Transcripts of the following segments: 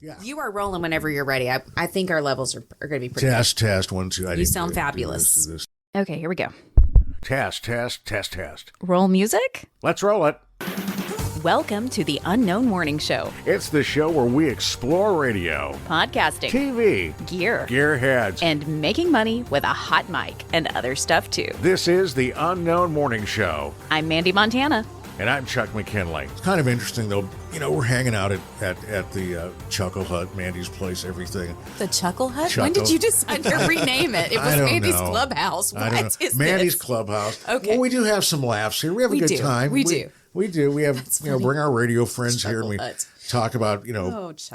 Yeah. You are rolling whenever you're ready. I think our levels are going to be pretty Test, 1, 2. You sound fabulous. Okay, here we go. Test. Roll music. Let's roll it. Welcome to the Unknown Morning Show. It's the show where we explore radio, Podcasting, TV, gear, gearheads, and making money with a hot mic and other stuff too. This is the Unknown Morning Show. I'm Mandee Montana. And I'm Chuck McKinley. It's kind of interesting, though. You know, we're hanging out at the Chuckle Hut, Mandy's place, everything. The Chuckle Hut? When did you decide to rename it? It was Mandy's Clubhouse. What is Mandy's this? Clubhouse. Okay. Well, we do have some laughs here. We have a good time. We do. We do. We have, bring our radio friends here and we talk about,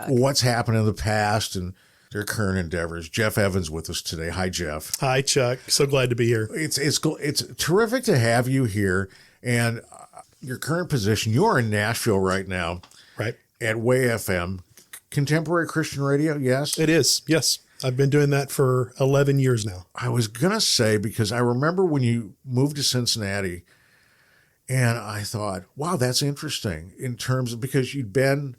what's happened in the past and their current endeavors. Jeff Evans with us today. Hi, Jeff. Hi, Chuck. So glad to be here. It's terrific to have you here. And your current position, you're in Nashville right now. Right. At Way FM, contemporary Christian radio, yes? It is, yes. I've been doing that for 11 years now. I was going to say, because I remember when you moved to Cincinnati, and I thought, wow, that's interesting in terms of, because you'd been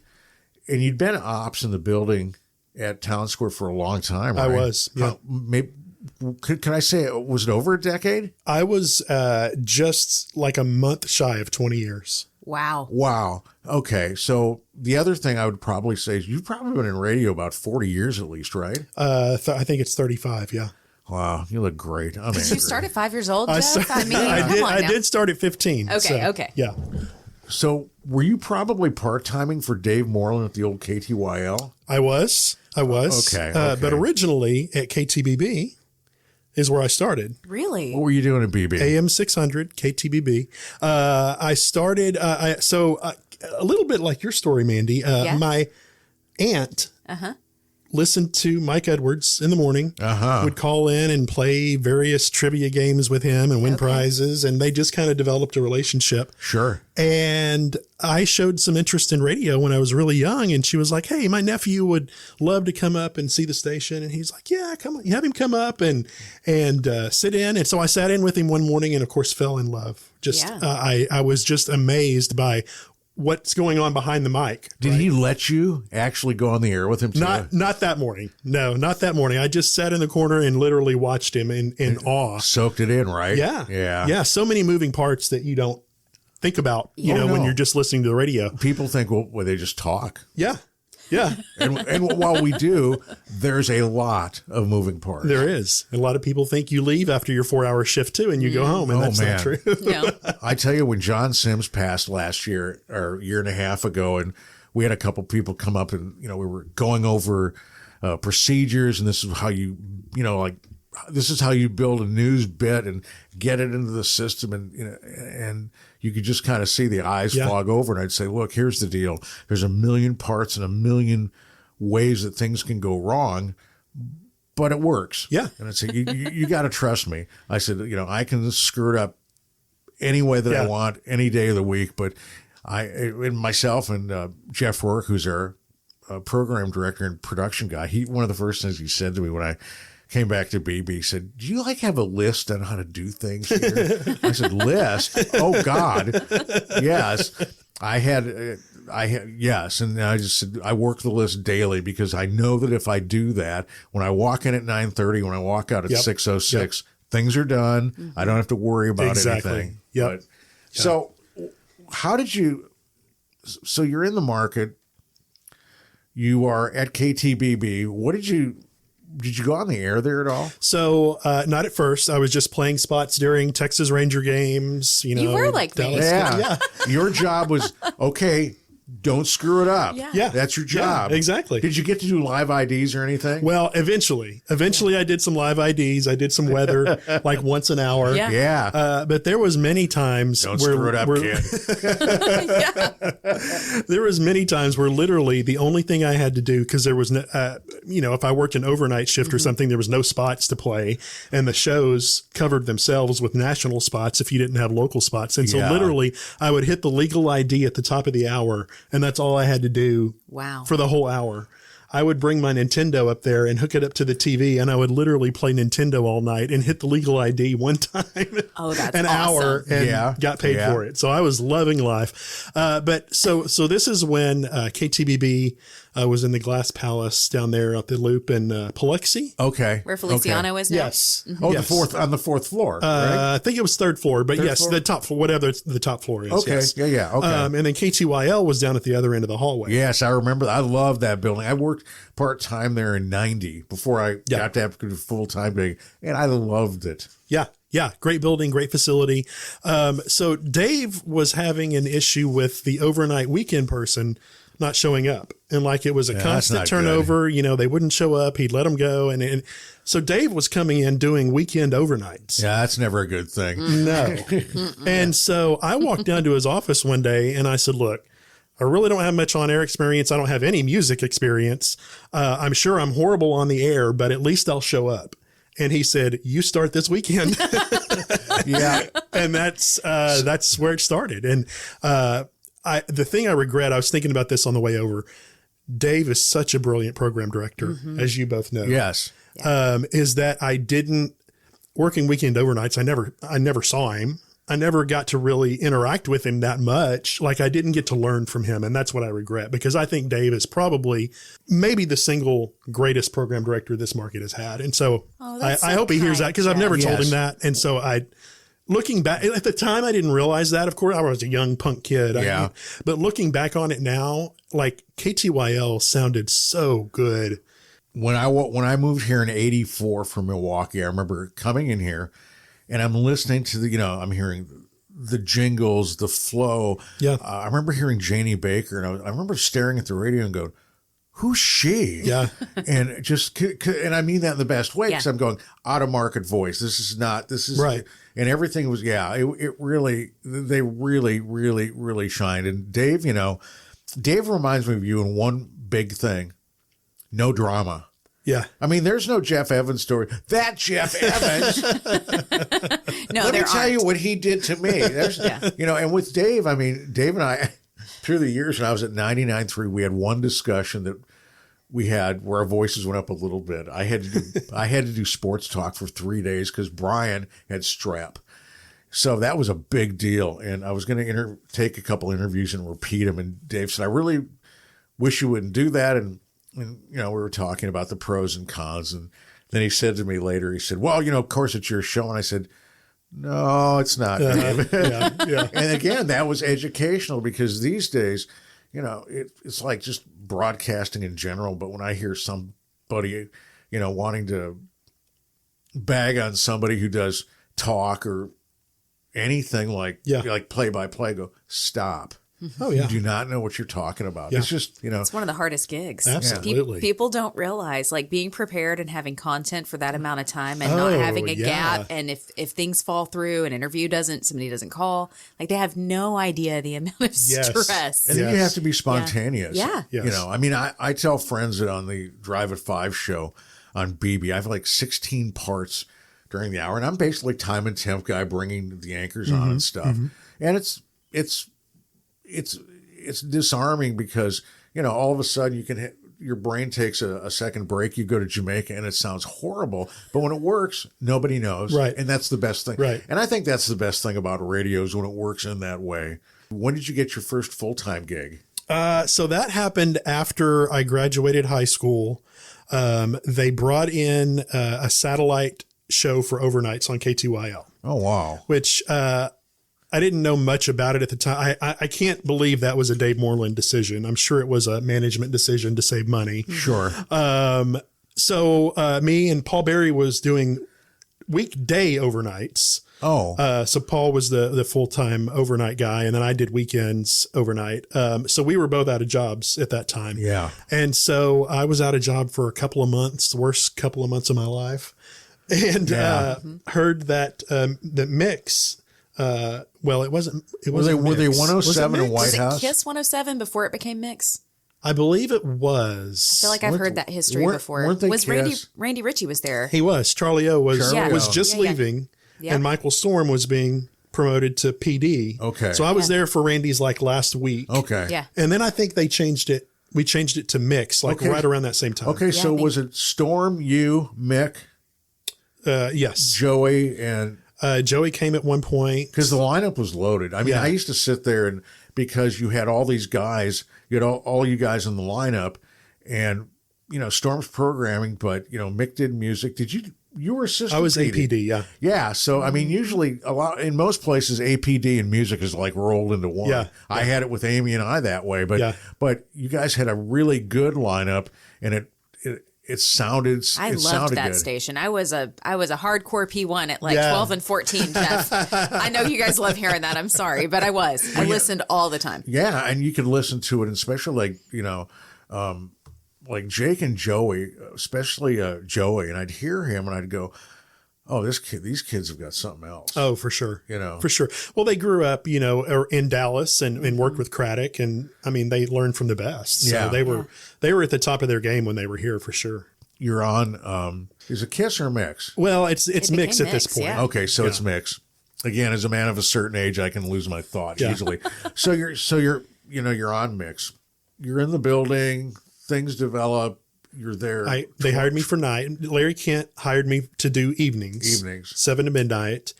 ops in the building at Town Square for a long time, right? I was, yeah. Can I say, was it over a decade? I was just like a month shy of 20 years. Wow. Okay. So the other thing I would probably say is you've probably been in radio about 40 years at least, right? I think it's 35, yeah. Wow. You look great. I'm angry. Did you start at 5 years old, Jeff? I did start at 15. Okay. Yeah. So were you probably part-timing for Dave Moreland at the old KTYL? I was. Okay. But originally at KTBB is where I started. Really? What were you doing at BB? AM 600, KTBB. I started, a little bit like your story, Mandee. My aunt listened to Mike Edwards in the morning, would call in and play various trivia games with him and win prizes. And they just kind of developed a relationship. Sure. And I showed some interest in radio when I was really young. And she was like, hey, my nephew would love to come up and see the station. And he's like, yeah, come on, have him come up and sit in. And so I sat in with him one morning and of course fell in love. I was just amazed by what's going on behind the mic. Did he let you actually go on the air with him too? Not that morning. No, not that morning. I just sat in the corner and literally watched him in awe. Soaked it in, right? Yeah. So many moving parts that you don't think about, when you're just listening to the radio. People think, well, they just talk. Yeah. And while we do, there's a lot of moving parts. There is. A lot of people think you leave after your 4-hour shift too and you go home, and that's not true. No. I tell you, when John Sims passed last year or a year and a half ago, and we had a couple people come up and, we were going over procedures, and this is how this is how you build a news bit and get it into the system. And you could just kind of see the eyes fog over. And I'd say, look, here's the deal. There's a million parts and a million ways that things can go wrong, but it works. Yeah. And I'd say, you got to trust me. I said, I can screw it up any way that I want, any day of the week. But myself and Jeff Rourke, who's our program director and production guy, one of the first things he said to me when I came back to BB, said, do you have a list on how to do things here? I said, list? Oh God. Yes. I had, yes. And I just said, I work the list daily because I know that if I do that, when I walk in at 9:30, when I walk out at 6:06, things are done. Mm-hmm. I don't have to worry about anything. Yep. So how did so you're in the market, you are at KTBB. Did you go on the air there at all? So not at first. I was just playing spots during Texas Ranger games. You were like me. Yeah. Your job was, okay, don't screw it up. Yeah. That's your job. Yeah, exactly. Did you get to do live IDs or anything? Well, eventually I did some live IDs. I did some weather like once an hour. Yeah. But there was many times don't screw it up, kid. There was many times where literally the only thing I had to do, because there was no, if I worked an overnight shift or something, there was no spots to play, and the shows covered themselves with national spots if you didn't have local spots. And so literally I would hit the legal ID at the top of the hour, and that's all I had to do for the whole hour. I would bring my Nintendo up there and hook it up to the TV, and I would literally play Nintendo all night and hit the legal ID one time. Oh, that's an hour and got paid for it. So I was loving life. But so this is when KTBB was in the Glass Palace down there at the Loop in Biloxi. Okay. Where Feliciano is now? Yes. Mm-hmm. Oh, Yes. on the fourth floor. Right? I think it was third floor, but Third floor? the top floor, whatever the top floor is. Okay. Yes. Yeah. Okay. And then KTYL was down at the other end of the hallway. Yes, I remember. I love that building. I worked part-time there in 90 before I got to have to do full-time gig, and I loved it. Yeah. Yeah. Great building, great facility. So Dave was having an issue with the overnight weekend person not showing up. And like it was a constant turnover, they wouldn't show up. He'd let them go. And so Dave was coming in doing weekend overnights. Yeah, that's never a good thing. No. And so I walked down to his office one day and I said, look, I really don't have much on-air experience. I don't have any music experience. I'm sure I'm horrible on the air, but at least I'll show up. And he said, you start this weekend. Yeah. And that's where it started. And the thing I regret, I was thinking about this on the way over. Dave is such a brilliant program director, as you both know. Yes. Is that I didn't working weekend overnights. I never saw him. I never got to really interact with him that much. Like I didn't get to learn from him. And that's what I regret, because I think Dave is probably maybe the single greatest program director this market has had. And so I hope he hears that, because I've never told him that. And so looking back at the time, I didn't realize that. Of course, I was a young punk kid. Yeah. But looking back on it now, like KTYL sounded so good. When I moved here in '84 from Milwaukee, I remember coming in here and I'm listening to I'm hearing the jingles, the flow. Yeah. I remember hearing Janie Baker, and I remember staring at the radio and going, who's she? Yeah. And and I mean that in the best way, because I'm going, out of market voice. This is right. And everything was, it really, they really, really, really shined. And Dave, Dave reminds me of you in one big thing: no drama. Yeah. I mean, there's no Jeff Evans story. That Jeff Evans. No, Let me tell you what he did to me. And with Dave, I mean, Dave and I, through the years when I was at 99.3, we had one discussion that we had where our voices went up a little bit. I had to do sports talk for 3 days because Brian had strep. So that was a big deal. And I was going to take a couple interviews and repeat them. And Dave said, I really wish you wouldn't do that. And we were talking about the pros and cons. And then he said to me later, he said, well, of course it's your show. And I said, no, it's not. Dave. Yeah. And again, that was educational, because these days, it's like just broadcasting in general. But when I hear somebody, wanting to bag on somebody who does talk or anything like play by play, go, stop. Oh, yeah. You do not know what you're talking about. Yeah. It's just, It's one of the hardest gigs. Absolutely. People don't realize, like, being prepared and having content for that amount of time and not having a gap. And if things fall through, an interview somebody doesn't call, like, they have no idea the amount of stress. And then you have to be spontaneous. Yeah. Yes. I mean, I tell friends that on the Drive at 5 show on BB, I have like 16 parts during the hour, and I'm basically time and temp guy bringing the anchors on and stuff. And it's disarming, because, all of a sudden you can hit, your brain takes a second break. You go to Jamaica and it sounds horrible, but when it works, nobody knows. Right. And that's the best thing. Right. And I think that's the best thing about radio, is when it works in that way. When did you get your first full-time gig? So that happened after I graduated high school. They brought in a satellite show for overnights on KTYL. Oh, wow. Which I didn't know much about it at the time. I can't believe that was a Dave Moreland decision. I'm sure it was a management decision to save money. Sure. So me and Paul Berry was doing weekday overnights. Oh. So Paul was the full-time overnight guy, and then I did weekends overnight. So we were both out of jobs at that time. Yeah. And so I was out of job for a couple of months, the worst couple of months of my life. And heard that the Mix, well, it wasn't. Were they 107 in White Was House? it Kiss 107 before it became Mix? I believe it was. I feel like I've heard that history before. Weren't they Was Kiss? Randy Ritchie was there? He was. Charlie O was Charlie just leaving, Yeah. and Michael Storm was being promoted to PD. Okay. So I was there for Randy's last week. Okay. Yeah. And then I think they changed it. We changed it to Mix, right around that same time. Okay, so was it Storm, you, Mick, Yes. Joey, and Joey came at one point. because the lineup was loaded. I mean, I used to sit there, and because you had all these guys, you had all you guys in the lineup, and Storm's programming, but Mick did music. You were assistant? I was PD. APD, yeah. Yeah. So, I mean, usually in most places, APD and music is like rolled into one. Yeah. I had it with Amy and I that way, but you guys had a really good lineup, and it sounded I loved that good. station. I was a hardcore P1 at like 12 and 14, Jeff. I know you guys love hearing that. I'm sorry, but I was. I listened all the time. Yeah, and you could listen to it, and especially like Jake and Joey, especially Joey, and I'd hear him and I'd go, "Oh, these kids have got something else." Oh, for sure. For sure. Well, they grew up, in Dallas and worked with Craddock, and I mean, they learned from the best. So they were at the top of their game when they were here, for sure. You're on. Is it Kiss or Mix? Well, it's Mix at this point. Yeah. Okay, so it's Mix. Again, as a man of a certain age, I can lose my thoughts easily. So you're on Mix. You're in the building. Things develop. You're there. They hired me for night. Larry Kent hired me to do evenings, 7 to midnight.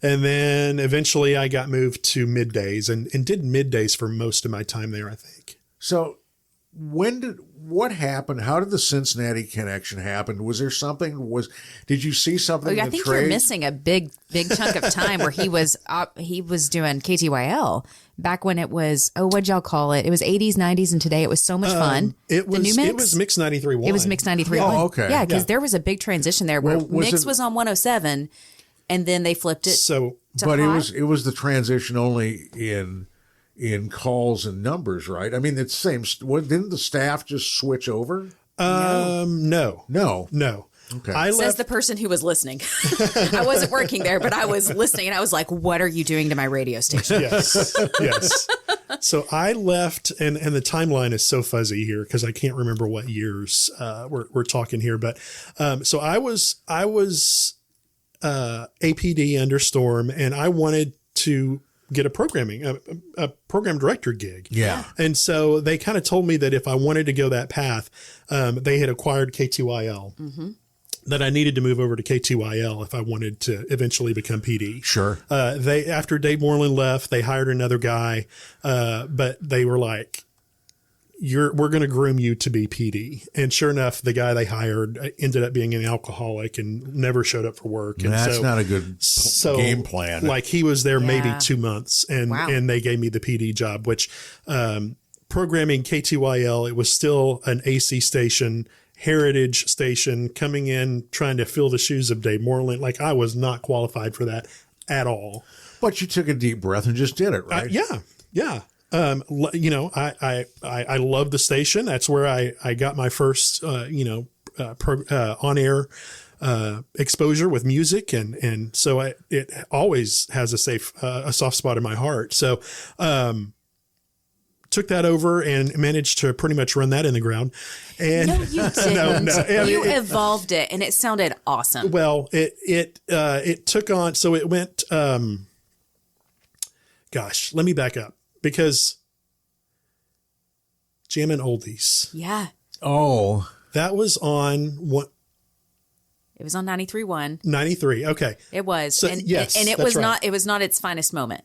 And then eventually I got moved to middays and did middays for most of my time there, I think. So what happened? How did the Cincinnati connection happen? Was there something? Did you see something? I think you're missing a big chunk of time where he was doing KTYL back when it was, what'd y'all call it? It was 80s, 90s, and today it was so much fun. It was Mix 93.1. It was Mix 93.1. Oh, okay. Yeah, because there was a big transition there where Mix was on 107, and then they flipped it. But it was the transition only in calls and numbers, right? I mean, it's the same. Didn't the staff just switch over? No. Okay. Says the person who was listening. I wasn't working there, but I was listening, and I was like, what are you doing to my radio station? Yes. So I left, and the timeline is so fuzzy here because I can't remember what years we're talking here. But so I was APD under Storm, and I wanted to get a program director gig. Yeah. And so they kind of told me that if I wanted to go that path, they had acquired K2IL, that I needed to move over to K2IL if I wanted to eventually become PD. Sure. After Dave Moreland left, they hired another guy, but they were like, we're going to groom you to be PD. And sure enough, the guy they hired ended up being an alcoholic and never showed up for work. And that's not a good game plan. Like he was there maybe 2 months and they gave me the PD job, which, programming K2YL, it was still an AC station, heritage station, coming in, trying to fill the shoes of Dave Moreland. Like I was not qualified for that at all. But you took a deep breath and just did it, right? Yeah. I love the station. That's where I got my first, on air, exposure with music. And so it always has a soft spot in my heart. So, took that over and managed to pretty much run that in the ground. And no, you didn't. You evolved it and it sounded awesome. Well, it took on, so it went, gosh, let me back up. Because Jammin' Oldies. Yeah. Oh. That was on what? It was on 93.1. 93. Okay. It was. So, and it was not, it was not its finest moment.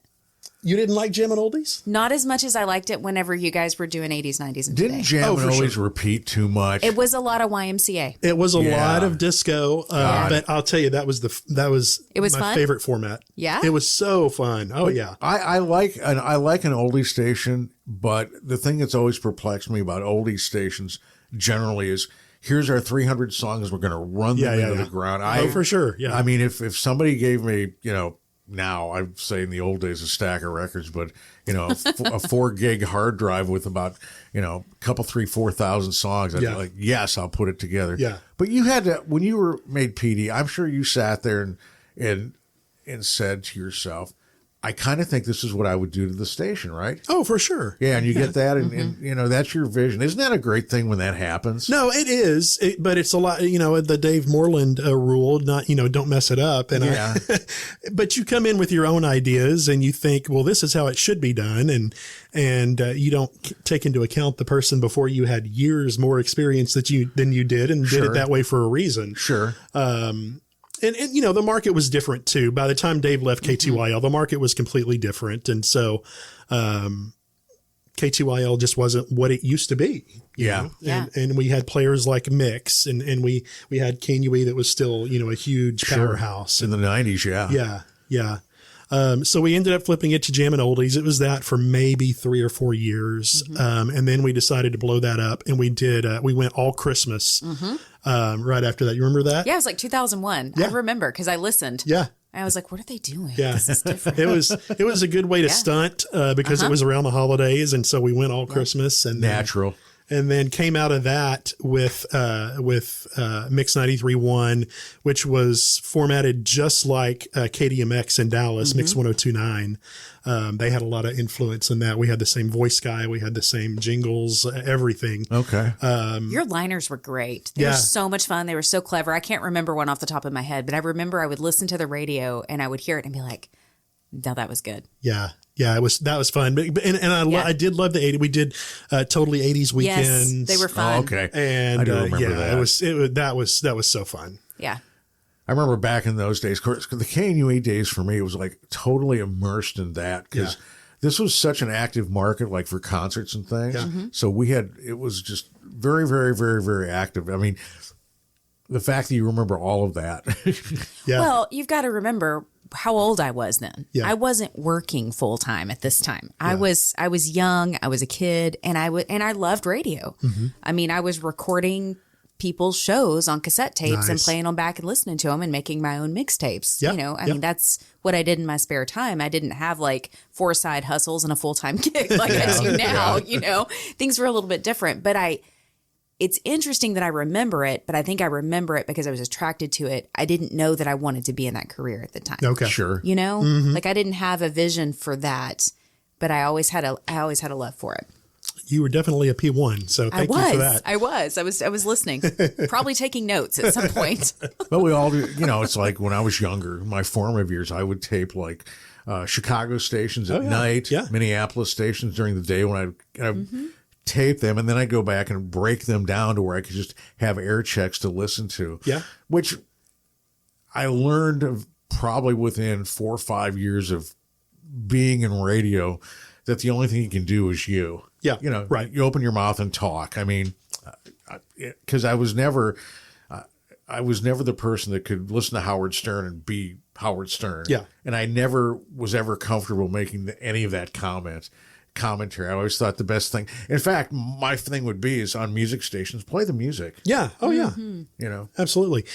You didn't like Jammin' Oldies? Not as much as I liked it whenever you guys were doing 80s, 90s, and Didn't Jammin' Oldies repeat too much? It was a lot of YMCA. It was a lot of disco, but I'll tell you, it was my fun? favorite format. Yeah? It was so fun. Oh, yeah. I like an oldie station, but the thing that's always perplexed me about oldie stations generally is, here's our 300 songs, we're going to run them into the ground. For sure. Yeah. I mean, if somebody gave me, now I'd say in the old days a stack of records, but a 4 gig hard drive with about a couple 4,000 songs, I'd be like, yes, I'll put it together. Yeah. But you had to, when you were made PD, I'm sure you sat there and said to yourself, I kind of think this is what I would do to the station, right? Oh, for sure. Yeah, and you get that, and that's your vision. Isn't that a great thing when that happens? No, it is, but it's a lot. The Dave Moreland rule, not don't mess it up. And but you come in with your own ideas, and you think, well, this is how it should be done, and you don't take into account the person before you had years more experience than you did, and did it that way for a reason. Sure. And the market was different too. By the time Dave left K2YL, the market was completely different. And so, KTYL just wasn't what it used to be. you know? And we had players like Mix, and we had KNUE that was still, a huge powerhouse in the 90s. Yeah. So we ended up flipping it to Jammin' Oldies. It was that for maybe 3 or 4 years. And then we decided to blow that up, and we went all Christmas right after that. You remember that? Yeah, it was like 2001. I remember because I listened. Yeah. I was like, what are they doing? Yeah. This is different. It was a good way to stunt because it was around the holidays. And so we went all Christmas and natural. And then came out of that with Mix 93.1, which was formatted just like KDMX in Dallas, Mix 102.9. They had a lot of influence in that. We had the same voice guy. We had the same jingles, everything. Okay. Your liners were great. They were so much fun. They were so clever. I can't remember one off the top of my head, but I remember I would listen to the radio and I would hear it and be like, no, that was good. Yeah. Yeah, that was fun. I did love the 80s. We did totally 80s weekends. Yes, they were fun. Oh, okay. And I do remember that. That was so fun. Yeah. I remember back in those days, of course, the KNUE days for me, it was like totally immersed in that because this was such an active market, like for concerts and things. Yeah. So it was just very, very, very, very active. I mean, the fact that you remember all of that. Well, you've got to remember how old I was then. Yeah. I wasn't working full time at this time. I was young. I was a kid, and I loved radio. I mean, I was recording people's shows on cassette tapes and playing them back and listening to them and making my own mixtapes. I mean, that's what I did in my spare time. I didn't have like 4 side hustles and a full-time gig like I do now. Things were a little bit different, but it's interesting that I remember it, but I think I remember it because I was attracted to it. I didn't know that I wanted to be in that career at the time. Okay. Sure. Like I didn't have a vision for that, but I always had a love for it. You were definitely a P1, so thank you for that. I was listening, probably taking notes at some point. But we all do, it's like when I was younger, my formative years, I would tape like Chicago stations at night, Minneapolis stations during the day when I'd tape them, and then I'd go back and break them down to where I could just have air checks to listen to. Yeah. Which I learned of probably within 4 or 5 years of being in radio that the only thing you can do is you. Yeah. Right. You open your mouth and talk. I mean, because I was never the person that could listen to Howard Stern and be Howard Stern. Yeah. And I never was ever comfortable making any of that commentary. I always thought the best thing, in fact, my thing would be is on music stations, play the music. Yeah. Oh yeah. Absolutely.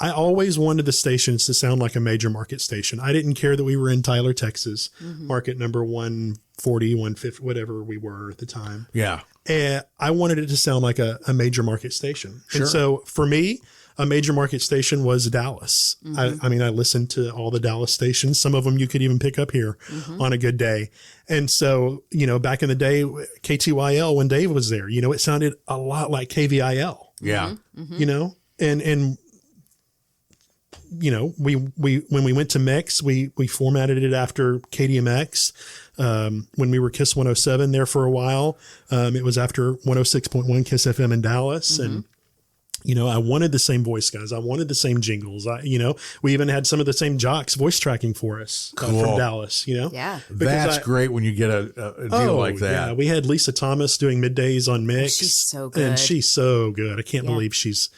I always wanted the stations to sound like a major market station. I didn't care that we were in Tyler, Texas, market number 140, 150, whatever we were at the time. Yeah. And I wanted it to sound like a major market station. Sure. And so for me, a major market station was Dallas. I mean, I listened to all the Dallas stations. Some of them you could even pick up here on a good day. And so, back in the day, KTYL, when Dave was there, it sounded a lot like KVIL. Yeah. And we when we went to Mix, we formatted it after KDMX. When we were Kiss 107 there for a while, it was after 106.1 Kiss FM in Dallas. And I wanted the same voice guys. I wanted the same jingles. We even had some of the same jocks voice tracking for us from Dallas, Yeah. That's great when you get a deal like that. Yeah. We had Lisa Thomas doing middays on Mix. She's so good. And she's so good. I can't believe she's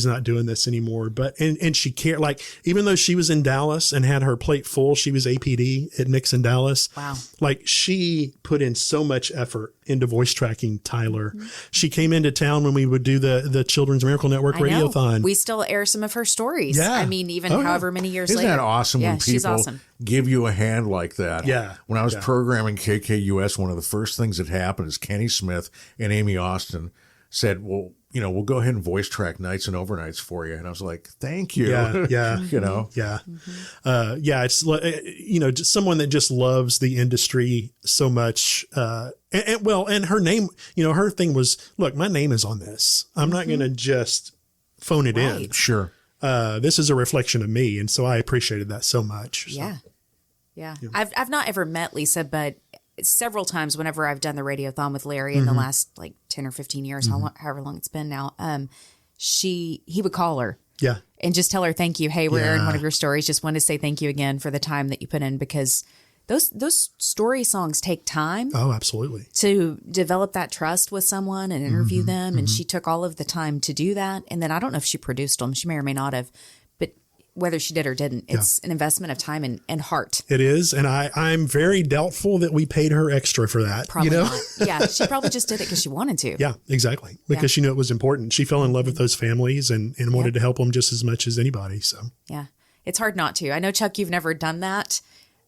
not doing this anymore, but, and she cared, like, even though she was in Dallas and had her plate full, she was APD at Mix in Dallas. Wow. Like, she put in so much effort into voice tracking Tyler. She came into town when we would do the Children's Miracle Network Radiothon. We still air some of her stories. Yeah. I mean, even however many years Isn't later. that awesome when she's people awesome. give you a hand like that? Yeah. When I was programming KKUS, one of the first things that happened is Kenny Smith and Amy Austin said, well, we'll go ahead and voice track nights and overnights for you. And I was like, thank you. Yeah. Yeah. Yeah. It's, just someone that just loves the industry so much. And her name, her thing was, look, my name is on this. I'm not going to just phone it in. Sure. This is a reflection of me. And so I appreciated that so much. So. Yeah. I've not ever met Lisa, but several times whenever I've done the radiothon with Larry in the last like 10 or 15 years, however long it's been now, he would call her. Yeah. And just tell her, thank you. Hey, we're airing one of your stories. Just want to say thank you again for the time that you put in, because those story songs take time. Oh, absolutely. To develop that trust with someone and interview them. And she took all of the time to do that. And then I don't know if she produced them. She may or may not have. But whether she did or didn't, it's an investment of time and heart. It is. And I'm very doubtful that we paid her extra for that. Probably not. Yeah. She probably just did it because she wanted to. Yeah, exactly. Because she knew it was important. She fell in love with those families and wanted to help them just as much as anybody. So, yeah, it's hard not to. I know, Chuck, you've never done that.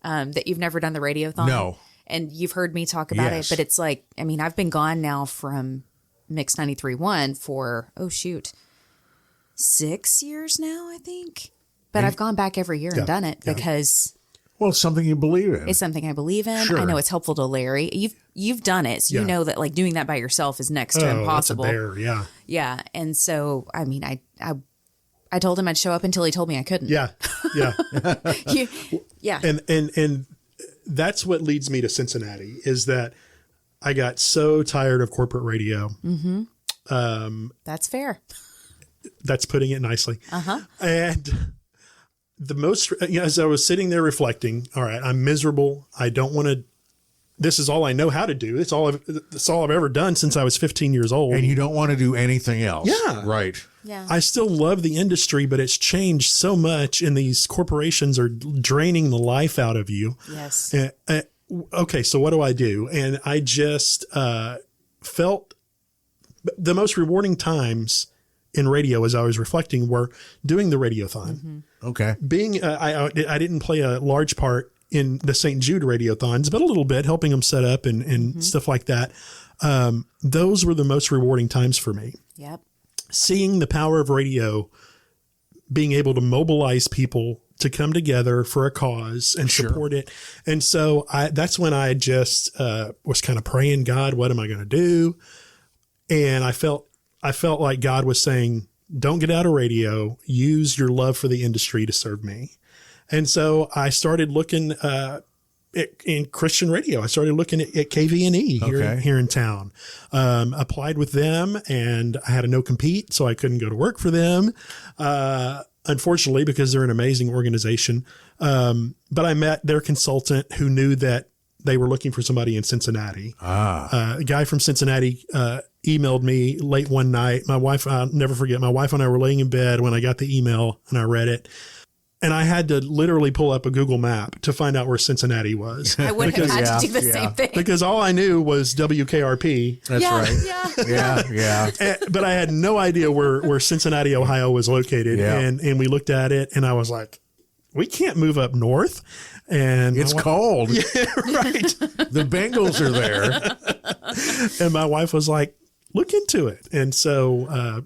That you've never done the radiothon. No. And you've heard me talk about it, but it's like, I mean, I've been gone now from Mix 93.1 for, 6 years now, I think. But I've gone back every year and done it because... Well, it's something you believe in. It's something I believe in. Sure. I know it's helpful to Larry. You've done it, so you know that like doing that by yourself is next to impossible. That's a bear, yeah. Yeah, and so, I mean, I told him I'd show up until he told me I couldn't. Yeah, yeah. Yeah. And that's what leads me to Cincinnati is that I got so tired of corporate radio. Mm-hmm. That's fair. That's putting it nicely. Uh-huh. And the most, as I was sitting there reflecting, all right, I'm miserable. I don't want to, this is all I know how to do. It's all I've ever done since I was 15 years old. And you don't want to do anything else. Yeah. Right. Yeah. I still love the industry, but it's changed so much and these corporations are draining the life out of you. Yes. Okay. So what do? And I just felt the most rewarding times in radio as I was reflecting were doing the radiothon. Mm-hmm. Okay. Being, I didn't play a large part in the St. Jude radiothons, but a little bit helping them set up and stuff like that. Those were the most rewarding times for me. Yep. Seeing the power of radio, being able to mobilize people to come together for a cause and support it. And so that's when I just was kind of praying, God, what am I going to do? And I felt like God was saying, don't get out of radio, use your love for the industry to serve me. And so I started looking in Christian radio. I started looking at KVNE here in town. Applied with them, and I had a no compete, so I couldn't go to work for them. Unfortunately, because they're an amazing organization. But I met their consultant who knew that they were looking for somebody in Cincinnati. A guy from Cincinnati emailed me late one night. My wife, I'll never forget, my wife and I were laying in bed when I got the email and I read it. And I had to literally pull up a Google map to find out where Cincinnati was. I would have had to do the same thing. Because all I knew was WKRP. That's right. Yeah. But I had no idea where Cincinnati, Ohio was located. Yeah. And we looked at it and I was like, we can't move up north. And it's cold. Yeah, right. The Bengals are there. And my wife was like, look into it. And so,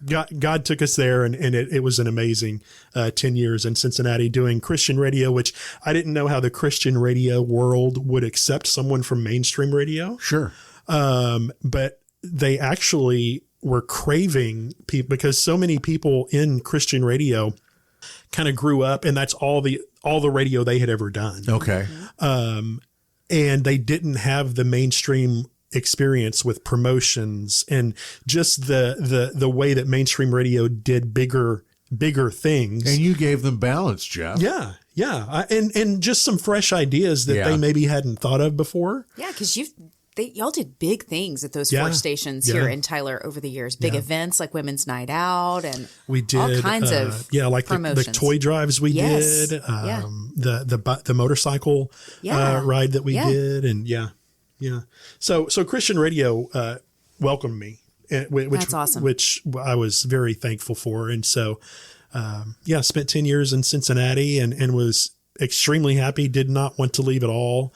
God took us there, and it was an amazing 10 years in Cincinnati doing Christian radio, which I didn't know how the Christian radio world would accept someone from mainstream radio. Sure. But they actually were craving people because so many people in Christian radio kind of grew up, and that's all the radio they had ever done. Okay. And they didn't have the mainstream experience with promotions and just the way that mainstream radio did bigger things. And you gave them balance, Jeff. Yeah. Yeah. And just some fresh ideas that they maybe hadn't thought of before. Yeah. Cause y'all did big things at those 4 stations here in Tyler over the years, big events like Women's Night Out. And we did all kinds of like promotions. the toy drives we did, the motorcycle ride that we did. And yeah. So Christian radio welcomed me, which, that's awesome. Which I was very thankful for. And so, spent 10 years in Cincinnati and was extremely happy, did not want to leave at all.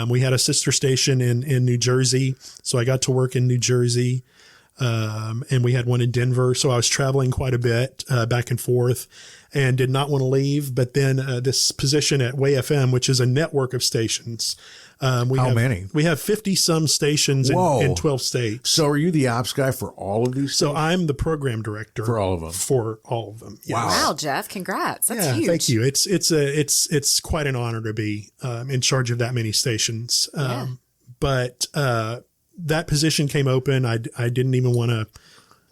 We had a sister station in New Jersey, so I got to work in New Jersey. And we had one in Denver. So I was traveling quite a bit back and forth and did not want to leave. But then this position at Way FM, which is a network of stations. How many? We have 50 some stations in 12 states. So are you the ops guy for all of these? So I'm the program director for all of them. For all of them. Yes. Wow, Jeff! Congrats. That's huge. Thank you. It's quite an honor to be in charge of that many stations. But that position came open. I didn't even want to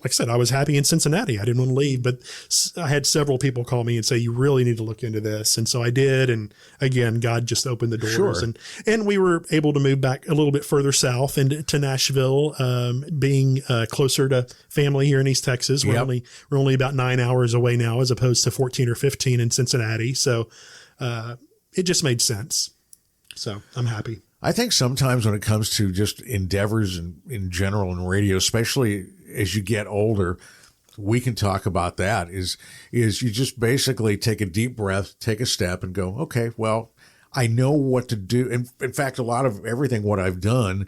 like I said, I was happy in Cincinnati. I didn't want to leave, but I had several people call me and say, you really need to look into this. And so I did. And again, God just opened the doors. Sure. And we were able to move back a little bit further south and to Nashville, being closer to family here in East Texas. We're only about 9 hours away now, as opposed to 14 or 15 in Cincinnati. So it just made sense. So I'm happy. I think sometimes when it comes to just endeavors in general in radio, especially as you get older, we can talk about that is you just basically take a deep breath, take a step and go, okay, well, I know what to do. In fact, a lot of everything, what I've done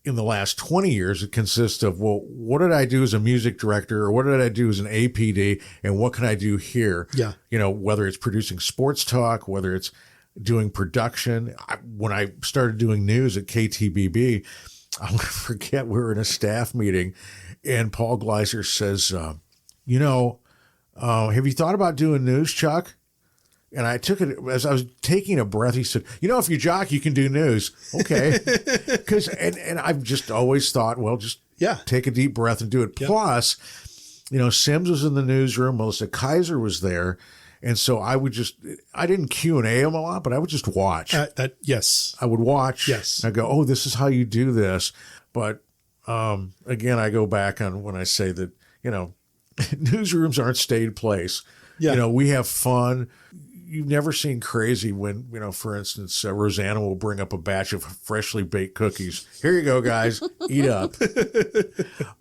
in the last 20 years, it consists of, well, what did I do as a music director, or what did I do as an APD, and what can I do here? Yeah. You know, whether it's producing sports talk, whether it's doing production. When I started doing news at KTBB, I'll never forget, we were in a staff meeting and Paul Gleiser says, have you thought about doing news, Chuck? And I took it as I was taking a breath. He said, if you jock, you can do news. Okay. And I've just always thought, well, just take a deep breath and do it. Yeah. Plus, Sims was in the newsroom. Melissa Kaiser was there. And so I didn't Q&A him a lot, but I would just watch. Yes. I would watch. Yes. I go, oh, this is how you do this. But again, I go back on when I say that, newsrooms aren't stayed place. Yeah. We have fun. You've never seen crazy when, for instance, Rosanna will bring up a batch of freshly baked cookies. Here you go, guys. Eat up.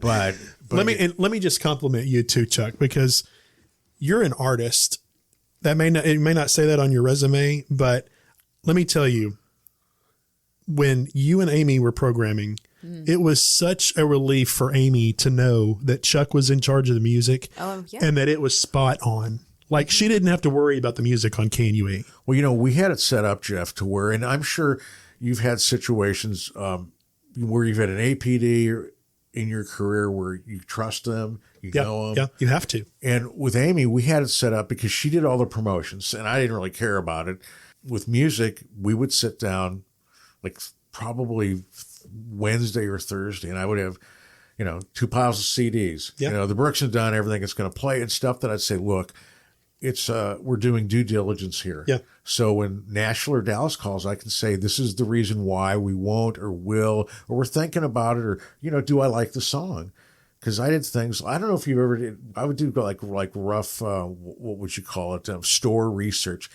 But let me just compliment you too, Chuck, because you're an artist. It may not say that on your resume, but let me tell you, when you and Amy were programming, it was such a relief for Amy to know that Chuck was in charge of the music and that it was spot on. Like, she didn't have to worry about the music on KNUE. Well, we had it set up, Jeff, to where, and I'm sure you've had situations where you've had an APD in your career where you trust them, you know them. Yeah, you have to. And with Amy, we had it set up because she did all the promotions, and I didn't really care about it. With music, we would sit down like probably Wednesday or Thursday, and I would have, 2 piles of CDs. Yeah. The Brooks and Dunn, everything that's going to play, and stuff that I'd say, look, it's we're doing due diligence here. Yeah. So when Nashville or Dallas calls, I can say, this is the reason why we won't or will, or we're thinking about it, or, do I like the song? Because I did things, I don't know if you've ever did, I would do like rough, what would you call it? Store research.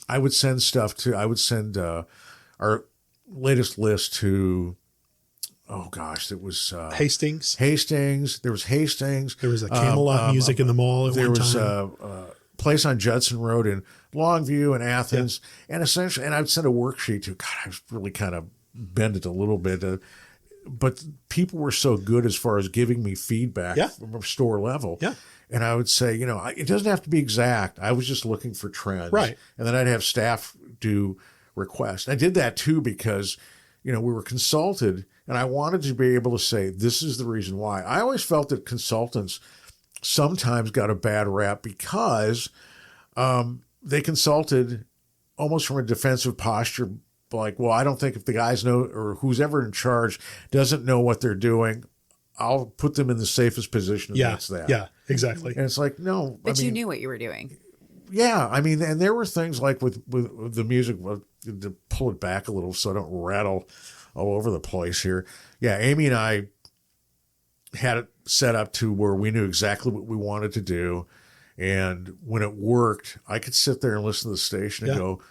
I would send our latest list to, oh gosh, it was Hastings. There was Hastings. There was a Camelot music in the mall at one time. There was place on Judson Road in Longview and Athens. Yeah. And essentially, and I'd send a worksheet to, God, I was really kind of bend it a little bit. But people were so good as far as giving me feedback from a store level. Yeah. And I would say, it doesn't have to be exact. I was just looking for trends. Right. And then I'd have staff do requests. I did that too because, we were consulted and I wanted to be able to say, this is the reason why. I always felt that consultants sometimes got a bad rap because they consulted almost from a defensive posture, like, well, I don't think if the guys know, or who's ever in charge doesn't know what they're doing, I'll put them in the safest position. And that's that. Yeah, exactly. And it's like, no. But you knew what you were doing. Yeah. I mean, and there were things like with the music, to pull it back a little so I don't rattle all over the place here. Yeah. Amy and I had it set up to where we knew exactly what we wanted to do. And when it worked, I could sit there and listen to the station and go,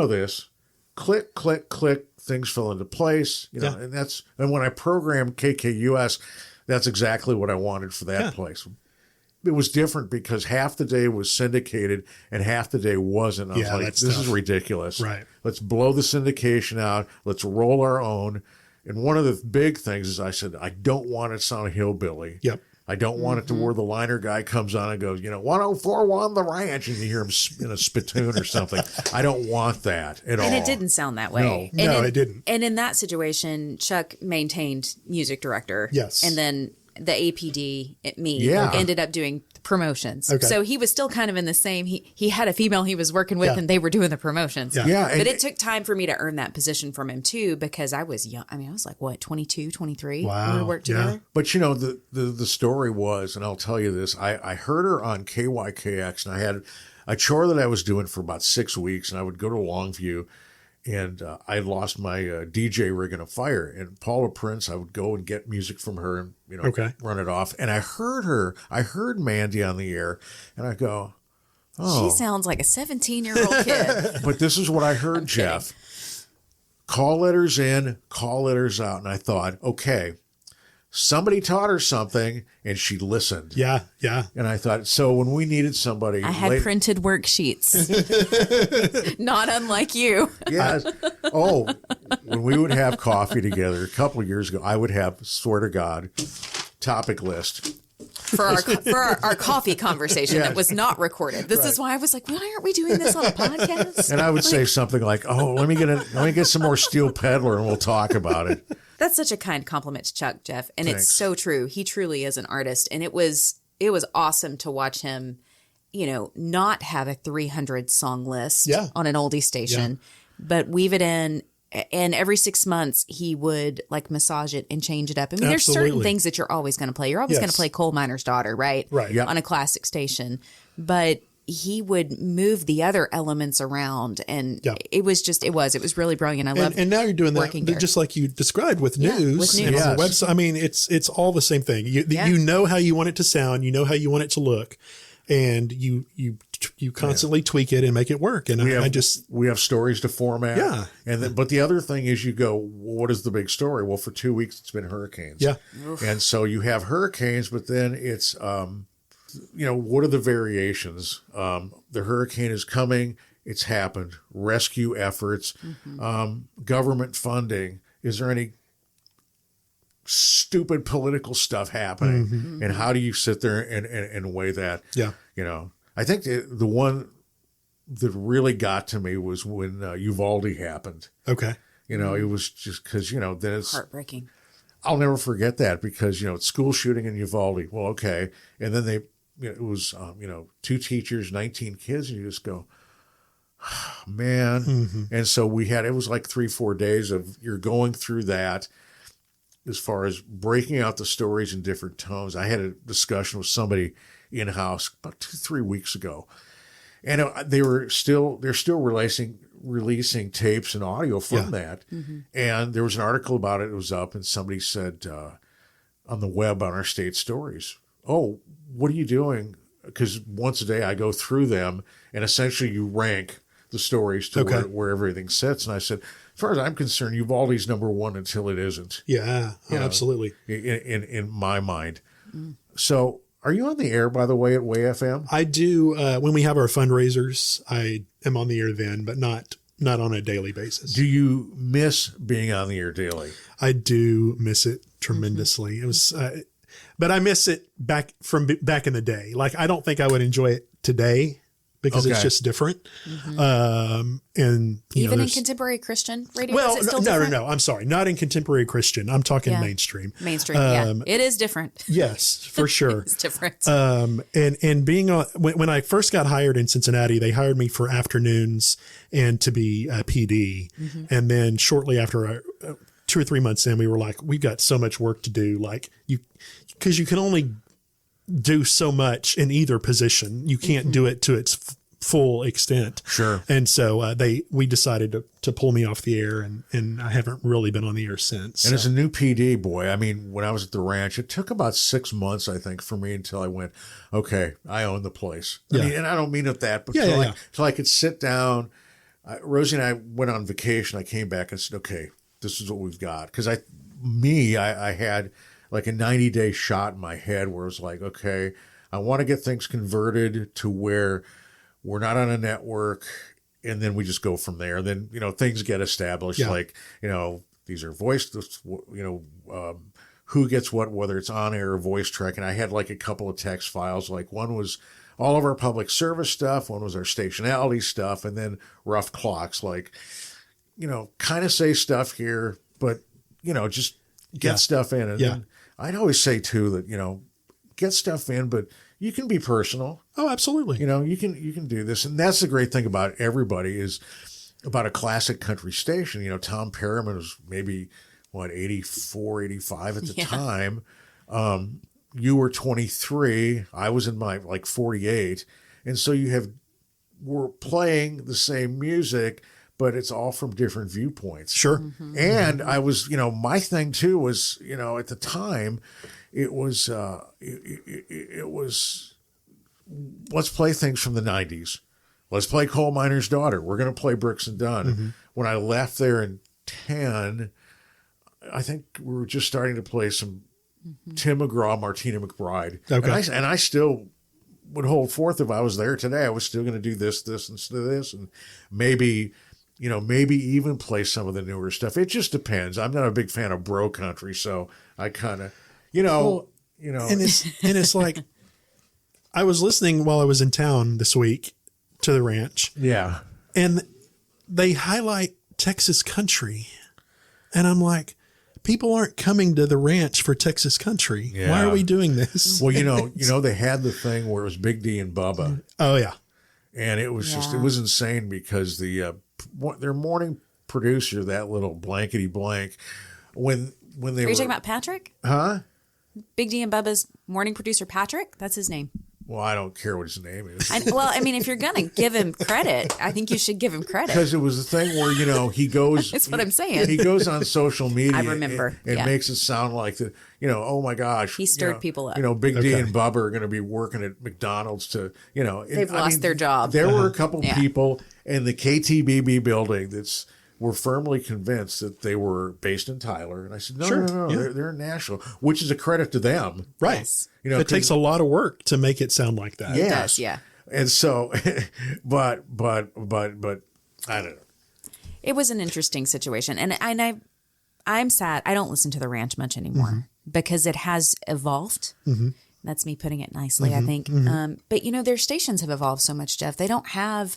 this, click, click, click, things fell into place, and when I programmed KKUS, that's exactly what I wanted for that place. It was different because half the day was syndicated and half the day wasn't. I was like, this is ridiculous. Right. Let's blow the syndication out. Let's roll our own. And one of the big things is I said, I don't want it to sound hillbilly. Yep. I don't want it to where the liner guy comes on and goes, 1041 The Ranch, and you hear him in a spittoon or something. I don't want that at all. And it didn't sound that way. No, it didn't. And in that situation, Chuck maintained music director. Yes. And then the APD, Yeah. ended up doing promotions. Okay. So he was still kind of in the same, he had a female he was working with Yeah. and they were doing the promotions. Yeah. Yeah. But it took time for me to earn that position from him too, because I was young. I mean, I was like, what, 22, 23 when we worked together? But you know, the story was, and I'll tell you this, I heard her on KYKX, and I had a chore that I was doing for about 6 weeks, and I would go to Longview, and I had lost my DJ rig in a fire. And Paula Prince, I would go and get music from her and, run it off. And I heard Mandee on the air, and I go, oh. She sounds like a 17-year-old kid. But this is what I heard, Jeff. Call letters in, call letters out. And I thought, okay, somebody taught her something and she listened. Yeah. Yeah. And I thought, so when we needed somebody. I had printed worksheets. Not unlike you. Yes. Oh, when we would have coffee together a couple of years ago, I would have, swear to God, topic list. For our coffee conversation that was not recorded. This is why I was like, why aren't we doing this on a podcast? And I would say something like, oh, let me get some more Steel Peddler and we'll talk about it. That's such a kind compliment to Chuck, Jeff. And Thanks. It's so true. He truly is an artist. And it was awesome to watch him, not have a 300 song list on an oldie station, but weave it in. And every 6 months he would like massage it and change it up. I mean, there's certain things that you're always going to play. You're always going to play Coal Miner's Daughter, right? Right. Yep. On a classic station. But he would move the other elements around, and it was really brilliant. I love. And now you're doing that there. just like you described with news and on the website. I mean, it's all the same thing. You know how you want it to sound, you know how you want it to look, and you constantly tweak it and make it work. And we have stories to format. Yeah. But the other thing is you go, well, what is the big story? Well, for 2 weeks, it's been hurricanes. Yeah. And so you have hurricanes, but then it's, what are the variations? The hurricane is coming. It's happened. Rescue efforts, government funding. Is there any stupid political stuff happening? And how do you sit there and weigh that? Yeah. I think the one that really got to me was when Uvalde happened. Okay. It was just because, then it's heartbreaking. I'll never forget that because, it's school shooting in Uvalde. Well, okay. And then it was, 2 teachers, 19 kids. And you just go, oh, man. And so it was like 3-4 days of you're going through that as far as breaking out the stories in different tones. I had a discussion with somebody in-house about 2-3 weeks ago, and they're still releasing tapes and audio from that. And there was an article about it. It was up, and somebody said on the web on our state stories, oh, what are you doing? Because once a day I go through them, and essentially you rank the stories to where everything sits. And I said, as far as I'm concerned, Uvalde's number one until it isn't. Yeah, absolutely. In my mind. So are you on the air, by the way, at Way FM? I do. When we have our fundraisers, I am on the air then, but not on a daily basis. Do you miss being on the air daily? I do miss it tremendously. It was, but I miss it back in the day. Like, I don't think I would enjoy it today because it's just different. And even in contemporary Christian radio, well, is it still different? no, I'm sorry. Not in contemporary Christian. I'm talking mainstream. Mainstream. It is different. Yes, for sure. It's different. And being on, when I first got hired in Cincinnati, they hired me for afternoons and to be a PD. And then shortly after 2 or 3 months in, we were like, we've got so much work to do. Like because you can only do so much in either position. You can't do it to its full extent. Sure. And so we decided to pull me off the air, and I haven't really been on the air since. And as a new PD, boy, I mean, when I was at the ranch, it took about 6 months, I think, for me until I went, okay, I own the place. I mean, and I don't mean it that, but till I could sit down. Rosie and I went on vacation. I came back and said, okay, this is what we've got. Because I had like a 90-day shot in my head where it was like, okay, I want to get things converted to where we're not on a network, and then we just go from there. Then, things get established, like, these are voice, who gets what, whether it's on air or voice track. And I had like a couple of text files, like one was all of our public service stuff, one was our stationality stuff, and then rough clocks, like, kind of say stuff here, but, just get stuff in. And I'd always say too that, get stuff in, but you can be personal. Oh, absolutely. You can do this. And that's the great thing about everybody is about a classic country station. Tom Perriman was maybe 84, 85 at the time. You were 23. I was in my 48. And so we're playing the same music, but it's all from different viewpoints. Sure. Mm-hmm. And I was, my thing too was, at the time it was, let's play things from the 90s. Let's play Coal Miner's Daughter. We're going to play Brooks and Dunn. Mm-hmm. When I left there in 10, I think we were just starting to play some Tim McGraw, Martina McBride. Okay. And I still would hold forth if I was there today. I was still going to do this, instead of this. And maybe even play some of the newer stuff. It just depends. I'm not a big fan of bro country, so I kind of, And it's like, I was listening while I was in town this week to the ranch. Yeah. And they highlight Texas country. And I'm like, people aren't coming to the ranch for Texas country. Yeah. Why are we doing this? Well, they had the thing where it was Big D and Bubba. Oh, yeah. And it was it was insane because their morning producer, that little blankety blank, when they Are you talking about Patrick? Huh? Big D and Bubba's morning producer, Patrick? That's his name. Well, I don't care what his name is. If you're going to give him credit, I think you should give him credit. Because it was the thing where, he goes. That's what I'm saying. He goes on social media. I remember. And makes it sound like oh my gosh. He stirred people up. Big D and Bubba are going to be working at McDonald's to, They've lost their job. There were a couple people in the KTBB building were firmly convinced that they were based in Tyler. And I said, no, they're in Nashville, which is a credit to them. Right. Yes. It takes a lot of work to make it sound like that. Yes. It does, yeah. And so, but I don't know. It was an interesting situation. And I'm sad. I don't listen to the ranch much anymore because it has evolved. Mm-hmm. That's me putting it nicely, I think. Mm-hmm. But, their stations have evolved so much, Jeff. They don't have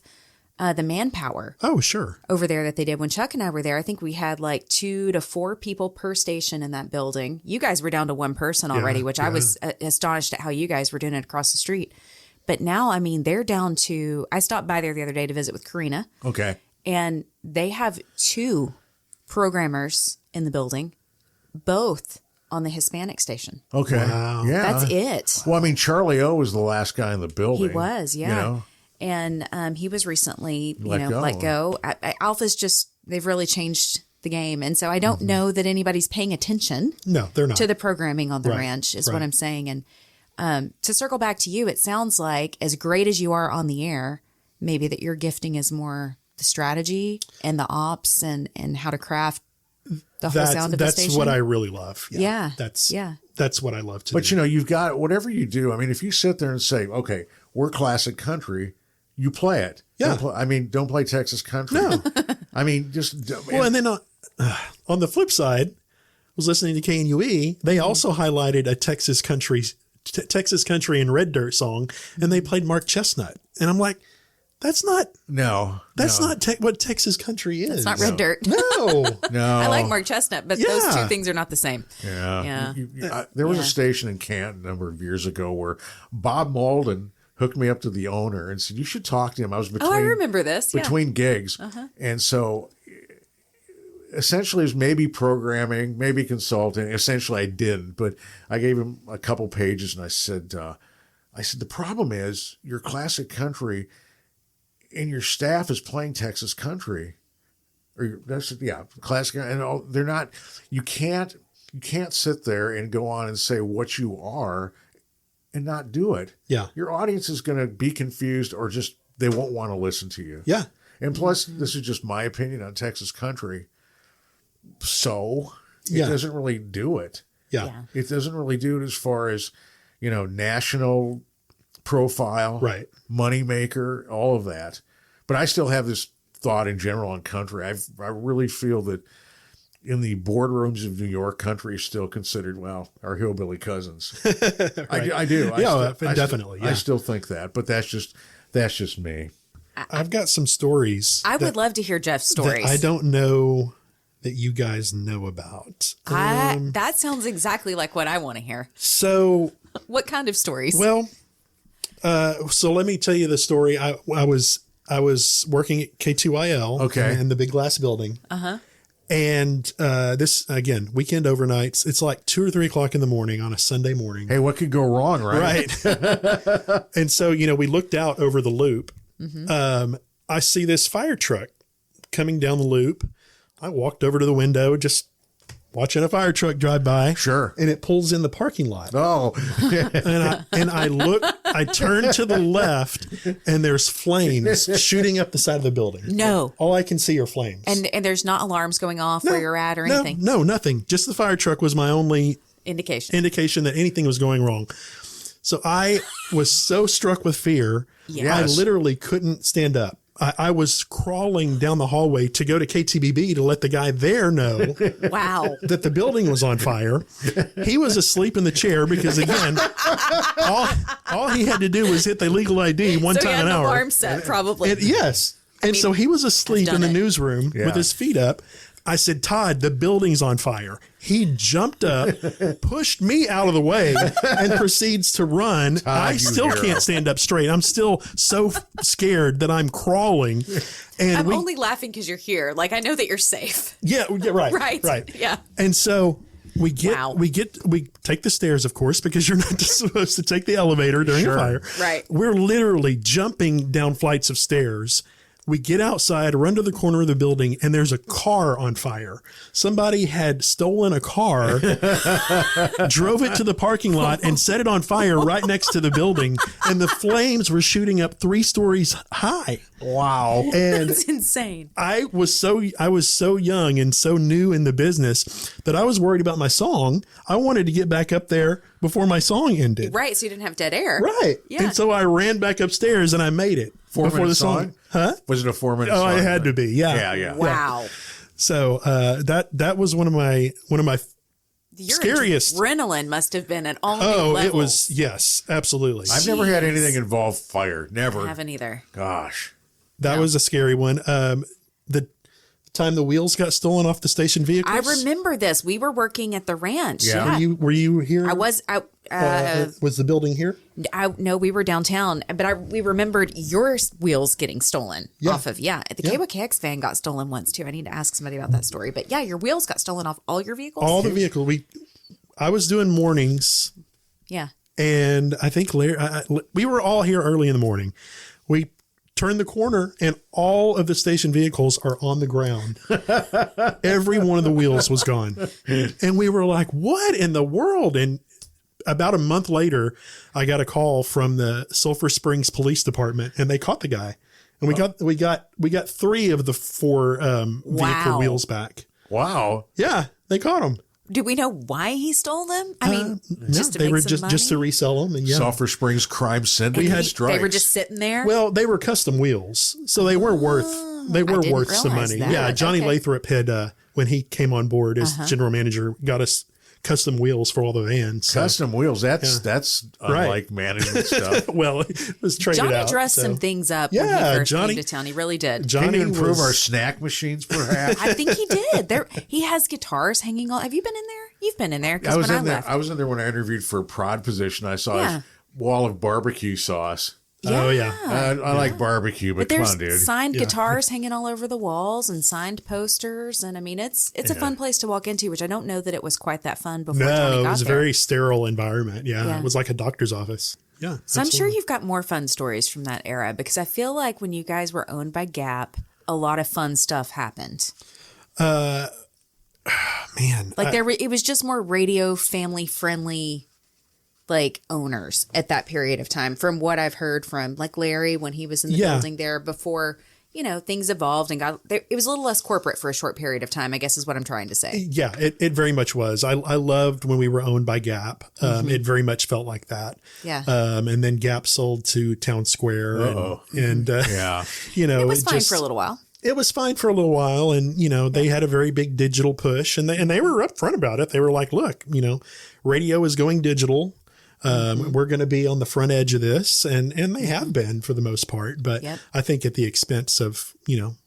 the manpower. Oh, sure. Over there that they did. When Chuck and I were there, I think we had 2 to 4 people per station in that building. You guys were down to 1 person already, which I was astonished at how you guys were doing it across the street. But now, they're down to, I stopped by there the other day to visit with Karina. Okay. And they have 2 programmers in the building, both on the Hispanic station. Okay. Wow. Yeah. That's it. Well, Charlie O was the last guy in the building. He was, yeah. And he was recently, let go. Alpha's they've really changed the game. And so I don't know that anybody's paying attention. No, they're not. To the programming on the ranch is what I'm saying. And to circle back to you, it sounds like as great as you are on the air, maybe that your gifting is more the strategy and the ops and how to craft the whole sound of the station. That's what I really love. Yeah. That's what I love to do. But, you've got, whatever you do, if you sit there and say, okay, we're classic country, you play it. Yeah. Don't play Texas country. No. Just. Well, and then on the flip side, I was listening to KNUE. They also highlighted a Texas country and Red Dirt song, and they played Mark Chestnut. And I'm like, that's not what Texas country is. It's not Red Dirt. No. No. I like Mark Chestnut, but those 2 things are not the same. Yeah. There was a station in Canton a number of years ago where Bob Malden hooked me up to the owner and said, you should talk to him. I was between, I remember this. Between gigs. And so essentially it was maybe programming, maybe consulting. Essentially I didn't, but I gave him a couple pages and I said, the problem is your classic country and your staff is playing Texas country. Classic. And they're not, you can't sit there and go on and say what you are and not do it. Yeah. Your audience is going to be confused or just, they won't want to listen to you. Yeah. And plus, this is just my opinion on Texas country. So it doesn't really do it. Yeah. It doesn't really do it as far as, national profile, right, moneymaker, all of that. But I still have this thought in general on country. I really feel that in the boardrooms of New York, country is still considered, our hillbilly cousins. Right. I do. Definitely. I still think that, but that's just me. I've got some stories. I would love to hear Jeff's stories. I don't know that you guys know about? That sounds exactly like what I want to hear. So, what kind of stories? Well, so let me tell you the story. I was working at K2IL in the big glass building. And this, again, weekend overnights. It's like 2 or 3 o'clock in the morning on a Sunday morning. Hey, what could go wrong, right? Right. And so, we looked out over the loop. I see this fire truck coming down the loop. I walked over to the window, just watching a fire truck drive by. Sure. And it pulls in the parking lot. Oh. and I look, I turn to the left, and there's flames shooting up the side of the building. No. All I can see are flames. And there's not alarms going off where you're at or anything? No, nothing. Just the fire truck was my only indication that anything was going wrong. So I was so struck with fear, I literally couldn't stand up. I was crawling down the hallway to go to KTBB to let the guy there know that the building was on fire. He was asleep in the chair because, again, all he had to do was hit the legal ID one time an hour. Alarm set, probably. Yes. And so he was asleep in the newsroom with his feet up. I said, Todd, the building's on fire. He jumped up, pushed me out of the way, and proceeds to run. Todd, I still can't stand up straight. I'm still so scared that I'm crawling. And I'm only laughing because you're here. Like, I know that you're safe. Yeah, right. Right. Yeah. And so we take the stairs, of course, because you're not supposed to take the elevator during a fire. Right. We're literally jumping down flights of stairs. We get outside, run to the corner of the building, and there's a car on fire. Somebody had stolen a car, drove it to the parking lot, and set it on fire right next to the building. And the flames were shooting up 3 stories high. Wow. And that's insane. I was so young and so new in the business that I was worried about my song. I wanted to get back up there before my song ended. Right, so you didn't have dead air. Right. Yeah. And so I ran back upstairs and I made it. 4-minute song? Huh? Was it a 4-minute song? Oh, it had to be. Yeah. Yeah. Wow. So that was one of my Your scariest. Adrenaline must have been at all new levels. It was, yes, absolutely. I've never had anything involve fire. Never. I haven't either. Gosh. That was a scary one. The time the wheels got stolen off the station vehicles. I remember this. We were working at the ranch. Yeah. Were you here? I was. Was the building here? No, we were downtown, but we remembered your wheels getting stolen off of. Yeah, the KWKX van got stolen once too. I need to ask somebody about that story. But yeah, your wheels got stolen off all your vehicles. All the vehicles. I was doing mornings. Yeah. And I think we were all here early in the morning. We turned the corner and all of the station vehicles are on the ground. Every one of the wheels was gone. And we were like, what in the world? And about a month later, I got a call from the Sulphur Springs Police Department and they caught the guy. And we got 3 of the 4 vehicle wheels back. Wow. Yeah, they caught him. Do we know why he stole them? I mean, just to they make were some money? just to resell them. And Sulphur Springs Crime Syndicate strikes. They were just sitting there. Well, they were custom wheels, so they were worth some money. That. Yeah, Johnny Lathrop had when he came on board as general manager, got us custom wheels for all the vans. So. Custom wheels. That's unlike management stuff. Well, it was traded Johnny out. dressed some things up when he first came to town. He really did. Can you improve our snack machines, perhaps? I think he did. He has guitars hanging on. Have you been in there? You've been in there. I was in there. I was in there when I interviewed for a prod position. I saw his wall of barbecue sauce. Yeah. Oh yeah, I like barbecue, but come on, dude. Signed guitars hanging all over the walls and signed posters, and I mean it's a fun place to walk into, which I don't know that it was quite that fun before Johnny got there. No, it was a very sterile environment. Yeah, it was like a doctor's office. Yeah, so I'm sure you've got more fun stories from that era because I feel like when you guys were owned by Gap, a lot of fun stuff happened. Man, like it was just more radio family friendly. Like owners at that period of time, from what I've heard from like Larry when he was in the building there before, things evolved and it was a little less corporate for a short period of time, I guess is what I'm trying to say. Yeah, it very much was. I loved when we were owned by Gap. It very much felt like that. Yeah. And then Gap sold to Town Square. And it was fine for a little while. It was fine for a little while. And, they had a very big digital push and they were upfront about it. They were like, look, radio is going digital. We're going to be on the front edge of this, and they have been for the most part, but I think at the expense of,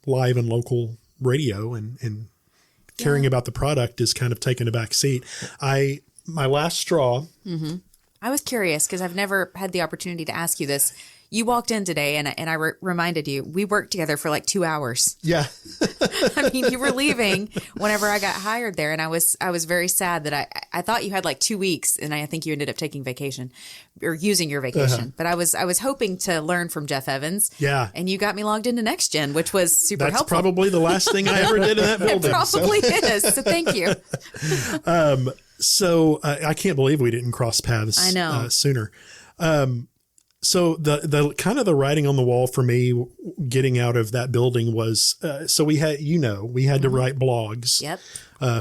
live and local radio and caring about the product is kind of taking a back seat. My last straw. Mm-hmm. I was curious because I've never had the opportunity to ask you this. You walked in today and I reminded you, we worked together for like 2 hours. Yeah. I mean, you were leaving whenever I got hired there. And I was very sad that I thought you had like 2 weeks and I think you ended up taking vacation or using your vacation. But I was hoping to learn from Jeff Evans. Yeah. And you got me logged into Next Gen, which was super helpful. That's probably the last thing I ever did in that building. It probably is. So thank you. So I can't believe we didn't cross paths I know. Sooner. So the kind of the writing on the wall for me getting out of that building was, so we had to write blogs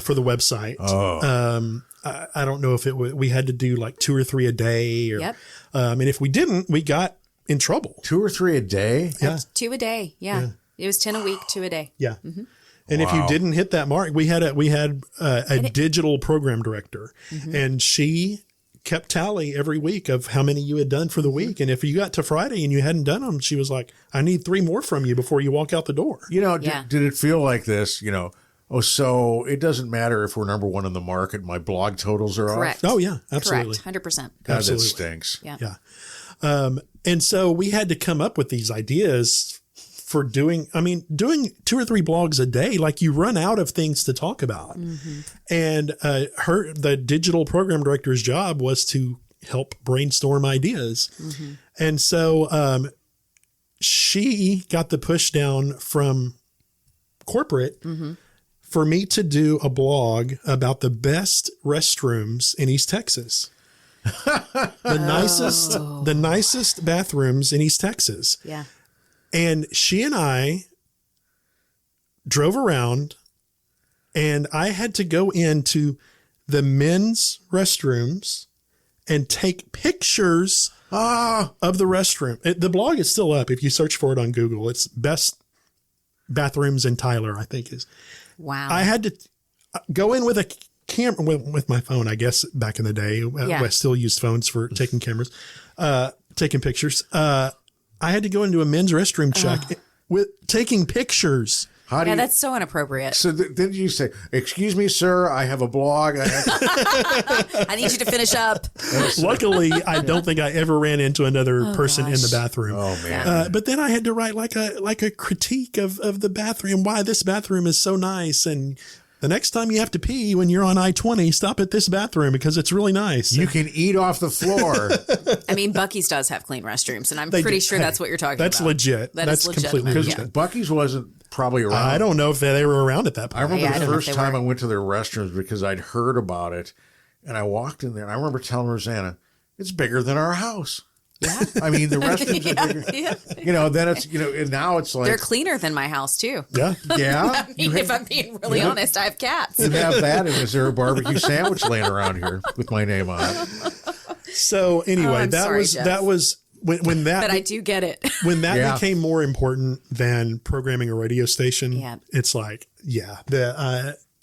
for the website. Oh. I don't know if we had to do like 2 or 3 a day or, and if we didn't, we got in trouble. 2 or 3 a day? Yeah. 2 a day. Yeah. It was 10 a week, 2 a day. Yeah. Mm-hmm. And if you didn't hit that mark, we had a digital program director and she kept tally every week of how many you had done for the week. And if you got to Friday and you hadn't done them, she was like, I need 3 more from you before you walk out the door. Did it feel like this, so it doesn't matter if we're number 1 in the market, my blog totals are Correct. off? Oh, yeah, absolutely. Correct. 100%. God, Absolutely. that stinks. Yeah. And so we had to come up with these ideas for doing 2 or 3 blogs a day. Like you run out of things to talk about. Mm-hmm. And the digital program director's job was to help brainstorm ideas. Mm-hmm. And so she got the push down from corporate for me to do a blog about the best restrooms in East Texas. The nicest bathrooms in East Texas. Yeah. And she and I drove around and I had to go into the men's restrooms and take pictures of the restroom. The blog is still up. If you search for it on Google, it's best bathrooms in Tyler, I think is. Wow. I had to go in with a camera with my phone, I guess, back in the day. I still used phones for taking cameras, taking pictures. I had to go into a men's restroom check with taking pictures. That's so inappropriate. So then you say, excuse me, sir, I have a blog. I need you to finish up. Luckily, I don't think I ever ran into another person in the bathroom. Oh, man. But then I had to write like a critique of the bathroom, why this bathroom is so nice. And the next time you have to pee when you're on I-20, stop at this bathroom because it's really nice. You can eat off the floor. I mean, Buc-ee's does have clean restrooms, and I'm pretty sure that's what you're talking that's about. Legit. That's completely legit. Because Buc-ee's wasn't probably around. I don't know if they were around at that point. I remember the first time I went to their restrooms because I'd heard about it, and I walked in there, and I remember telling Rosanna, it's bigger than our house. Yeah. I mean, the restrooms are bigger. Yeah. Then it's, and now it's like. They're cleaner than my house, too. Yeah. Yeah. I mean, if I'm being really honest, I have cats. You have that, and is there a barbecue sandwich laying around here with my name on it? So anyway, that was when that. But I do get it. When that became more important than programming a radio station, it's like,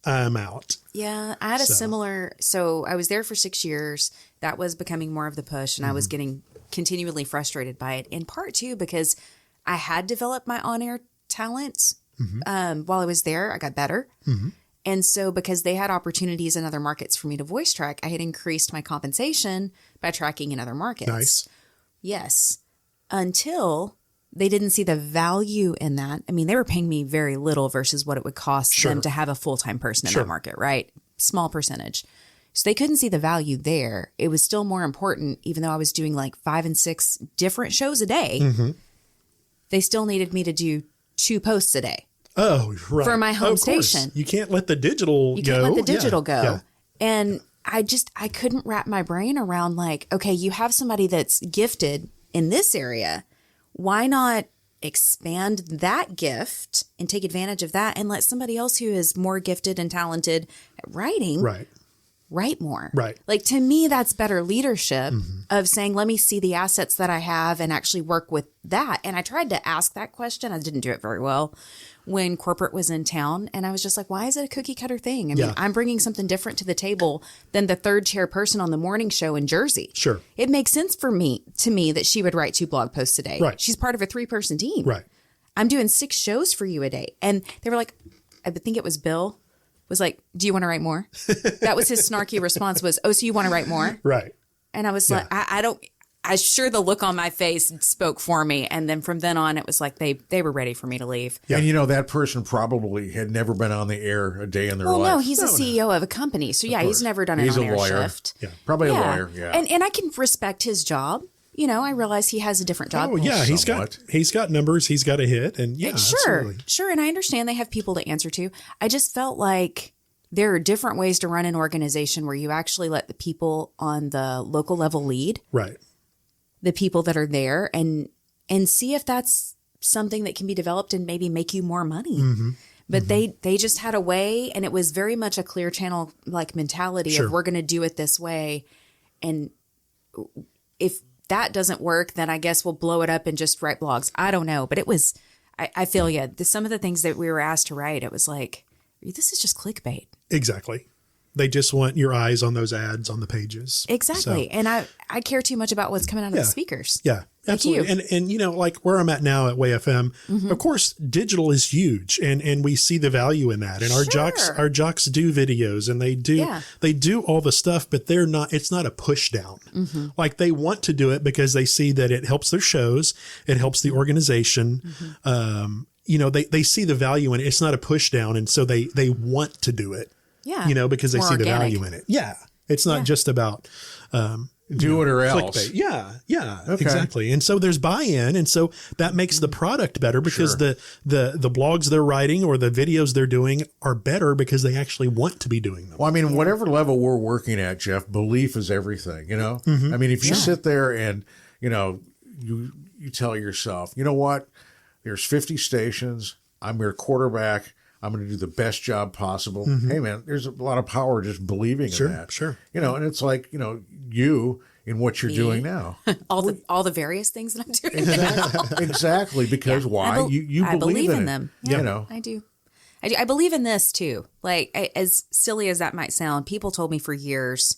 I'm out. Yeah, I had a similar. So I was there for 6 years. That was becoming more of the push, and I was getting continually frustrated by it. In part too, because I had developed my on-air talents while I was there. I got better. Mm-hmm. And so because they had opportunities in other markets for me to voice track, I had increased my compensation by tracking in other markets. Nice. Yes. Until they didn't see the value in that. I mean, they were paying me very little versus what it would cost them to have a full-time person in that market, right? Small percentage. So they couldn't see the value there. It was still more important, even though I was doing like 5 and 6 different shows a day. Mm-hmm. They still needed me to do 2 posts a day. Oh, right. For my home station. You can't let the digital go. Yeah. And I couldn't wrap my brain around like, okay, you have somebody that's gifted in this area. Why not expand that gift and take advantage of that and let somebody else who is more gifted and talented at writing write more. Right. Like, to me, that's better leadership of saying, let me see the assets that I have and actually work with that. And I tried to ask that question. I didn't do it very well when corporate was in town. And I was just like, why is it a cookie cutter thing? I mean, I'm bringing something different to the table than the third chair person on the morning show in Jersey. Sure. It makes sense to me that she would write 2 blog posts a day. Right. She's part of a 3-person team. Right. I'm doing 6 shows for you a day. And they were like, I think it was Bill. was like, do you want to write more? That was his snarky response was, oh, so you want to write more? Right. And I was like, I sure the look on my face spoke for me. And then from then on, it was like they were ready for me to leave. Yeah. And that person probably had never been on the air a day in their life. Well, no, he's a CEO of a company. So yeah, he's never done an on-air shift. Yeah. Probably a lawyer. Yeah. And I can respect his job. I realize he has a different job. Oh yeah, he's got numbers he's got to hit, and sure, and I understand they have people to answer to. I just felt like there are different ways to run an organization where you actually let the people on the local level lead, right? The people that are there, and see if that's something that can be developed and maybe make you more money. Mm-hmm. But they just had a way, and it was very much a Clear Channel like mentality of we're going to do it this way, and if that doesn't work, then I guess we'll blow it up and just write blogs. I don't know. But it was, I feel you. Some of the things that we were asked to write, it was like, this is just clickbait. Exactly. They just want your eyes on those ads on the pages. Exactly. So, and I care too much about what's coming out of the speakers. Yeah, absolutely. And like where I'm at now at Way FM, of course, digital is huge, and we see the value in that. And our jocks do videos, and they do all the stuff, but it's not a push down. Mm-hmm. Like they want to do it because they see that it helps their shows, it helps the organization. Mm-hmm. They see the value in it. It's not a push down, and so they want to do it. Yeah. Because they see the value in it. Yeah. It's not just about do it or else. Clickbait. Yeah, exactly. And so there's buy-in, and so that makes the product better because the blogs they're writing or the videos they're doing are better because they actually want to be doing them. Well, I mean, whatever level we're working at, Jeff, belief is everything, Mm-hmm. I mean, if you sit there and, you tell yourself, you know what, there's 50 stations, I'm your quarterback, I'm going to do the best job possible. Mm-hmm. Hey, man, there's a lot of power just believing in that. Sure. And it's like, you in what you're doing now. all the various things that I'm doing. Exactly. Because why? You believe in them. Yeah, I do. I believe in this too. Like, as silly as that might sound, people told me for years,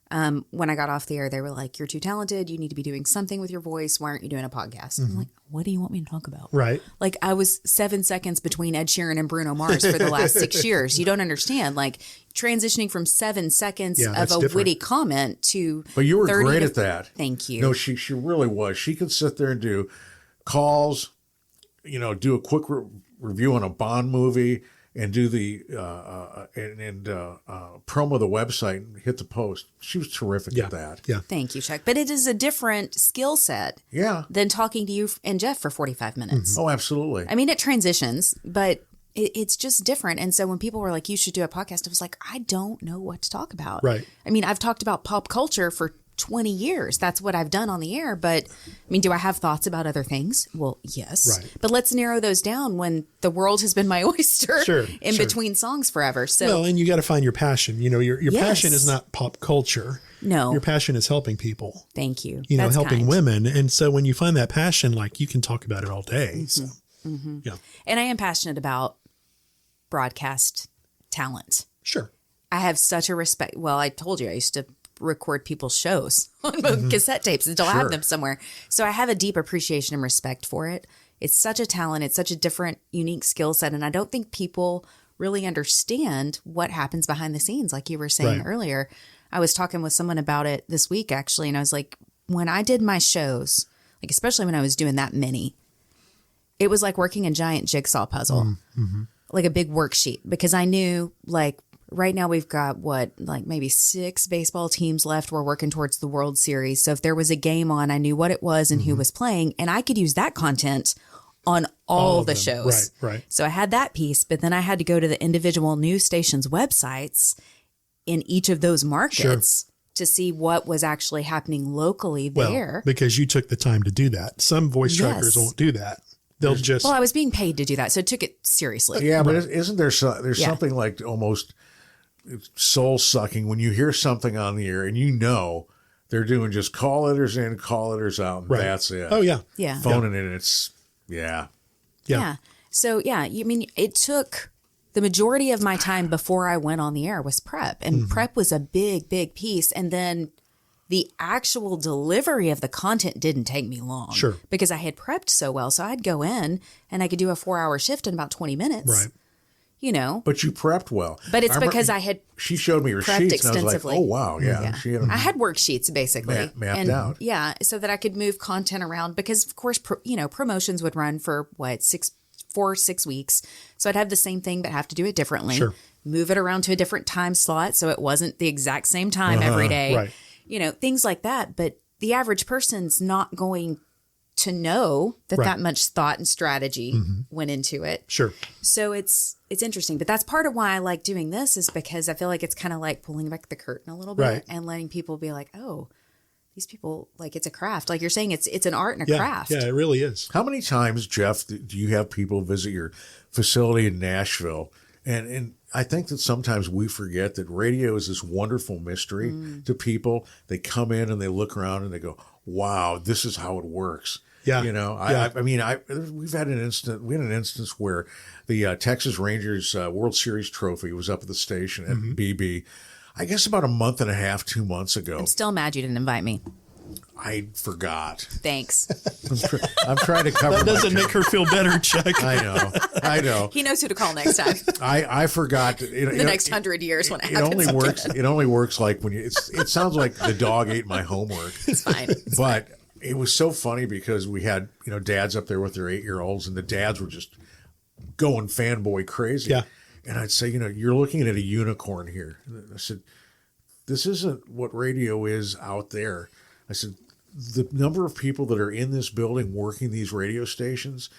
when I got off the air, they were like, you're too talented. You need to be doing something with your voice. Why aren't you doing a podcast? Mm-hmm. I'm like, what do you want me to talk about? Right. Like I was 7 seconds between Ed Sheeran and Bruno Mars for the last 6 years. You don't understand. Like transitioning from 7 seconds of a witty comment to But you were great at that. Thank you. No, she really was. She could sit there and do calls, do a quick review on a Bond movie, and do the promo the website and hit the post. She was terrific at that. Yeah. Thank you, Chuck. But it is a different skill set than talking to you and Jeff for 45 minutes. Mm-hmm. Oh, absolutely. I mean, it transitions, but it's just different. And so when people were like, you should do a podcast, I was like, I don't know what to talk about. Right. I mean, I've talked about pop culture for 20 years. That's what I've done on the air. But I mean, do I have thoughts about other things? Well, yes. Right. But let's narrow those down when the world has been my oyster in between songs forever. So, well, and you got to find your passion. Your passion is not pop culture. No. Your passion is helping people. Thank you. That's helping women. And so when you find that passion, like you can talk about it all day. So, yeah. And I am passionate about broadcast talent. Sure. I have such a respect. Well, I told you I used to record people's shows on cassette tapes and still have them somewhere. So I have a deep appreciation and respect for it. It's such a talent. It's such a different, unique skill set. And I don't think people really understand what happens behind the scenes. Like you were saying earlier, I was talking with someone about it this week, actually. And I was like, when I did my shows, like, especially when I was doing that many, it was like working a giant jigsaw puzzle, like a big worksheet, because I knew like, right now we've got maybe 6 baseball teams left. We're working towards the World Series. So if there was a game on, I knew what it was and who was playing, and I could use that content on all the shows. Right. So I had that piece, but then I had to go to the individual news stations' websites in each of those markets to see what was actually happening locally there. Well, because you took the time to do that. Some voice trackers won't do that. They'll just... Well, I was being paid to do that, so I took it seriously. Yeah, but isn't there something like almost soul sucking when you hear something on the air and they're doing just call letters in, call letters out, and that's it. Oh, yeah. Phoning in, it's, Yeah. So, I mean, it took the majority of my time before I went on the air was prep. And prep was a big, big piece. And then the actual delivery of the content didn't take me long. Sure. Because I had prepped so well. So I'd go in and I could do a 4-hour shift in about 20 minutes. Right. you know. But you prepped well. But it's because I had she showed me her prepped sheets and I was like, oh, wow. Yeah. She had I had worksheets basically. Mapped out. Yeah. So that I could move content around because, of course, promotions would run for 6 weeks. So I'd have the same thing, but have to do it differently. Sure. Move it around to a different time slot. So it wasn't the exact same time every day. Right. You know, things like that. But the average person's not going to know that much thought and strategy went into it. Sure. So it's interesting, but that's part of why I like doing this is because I feel like it's kind of like pulling back the curtain a little bit and letting people be like, oh, these people, like, it's a craft. Like you're saying, it's an art and a craft. Yeah, it really is. How many times, Jeff, do you have people visit your facility in Nashville? And I think that sometimes we forget that radio is this wonderful mystery to people. They come in and they look around and they go, wow, this is how it works. Yeah. You know, we've had an instance where the Texas Rangers World Series trophy was up at the station at BB, I guess about a month and a half, 2 months ago. I'm still mad you didn't invite me. I forgot. Thanks. I'm trying to cover. That doesn't make her feel better, Chuck. I know. He knows who to call next time. I forgot. The next 100 years when it happens. It only works like when you. It sounds like the dog ate my homework. It's fine. But it was so funny because we had dads up there with their 8-year-olds, and the dads were just going fanboy crazy. Yeah. And I'd say, you're looking at a unicorn here. And I said, this isn't what radio is out there. I said, the number of people that are in this building working these radio stations,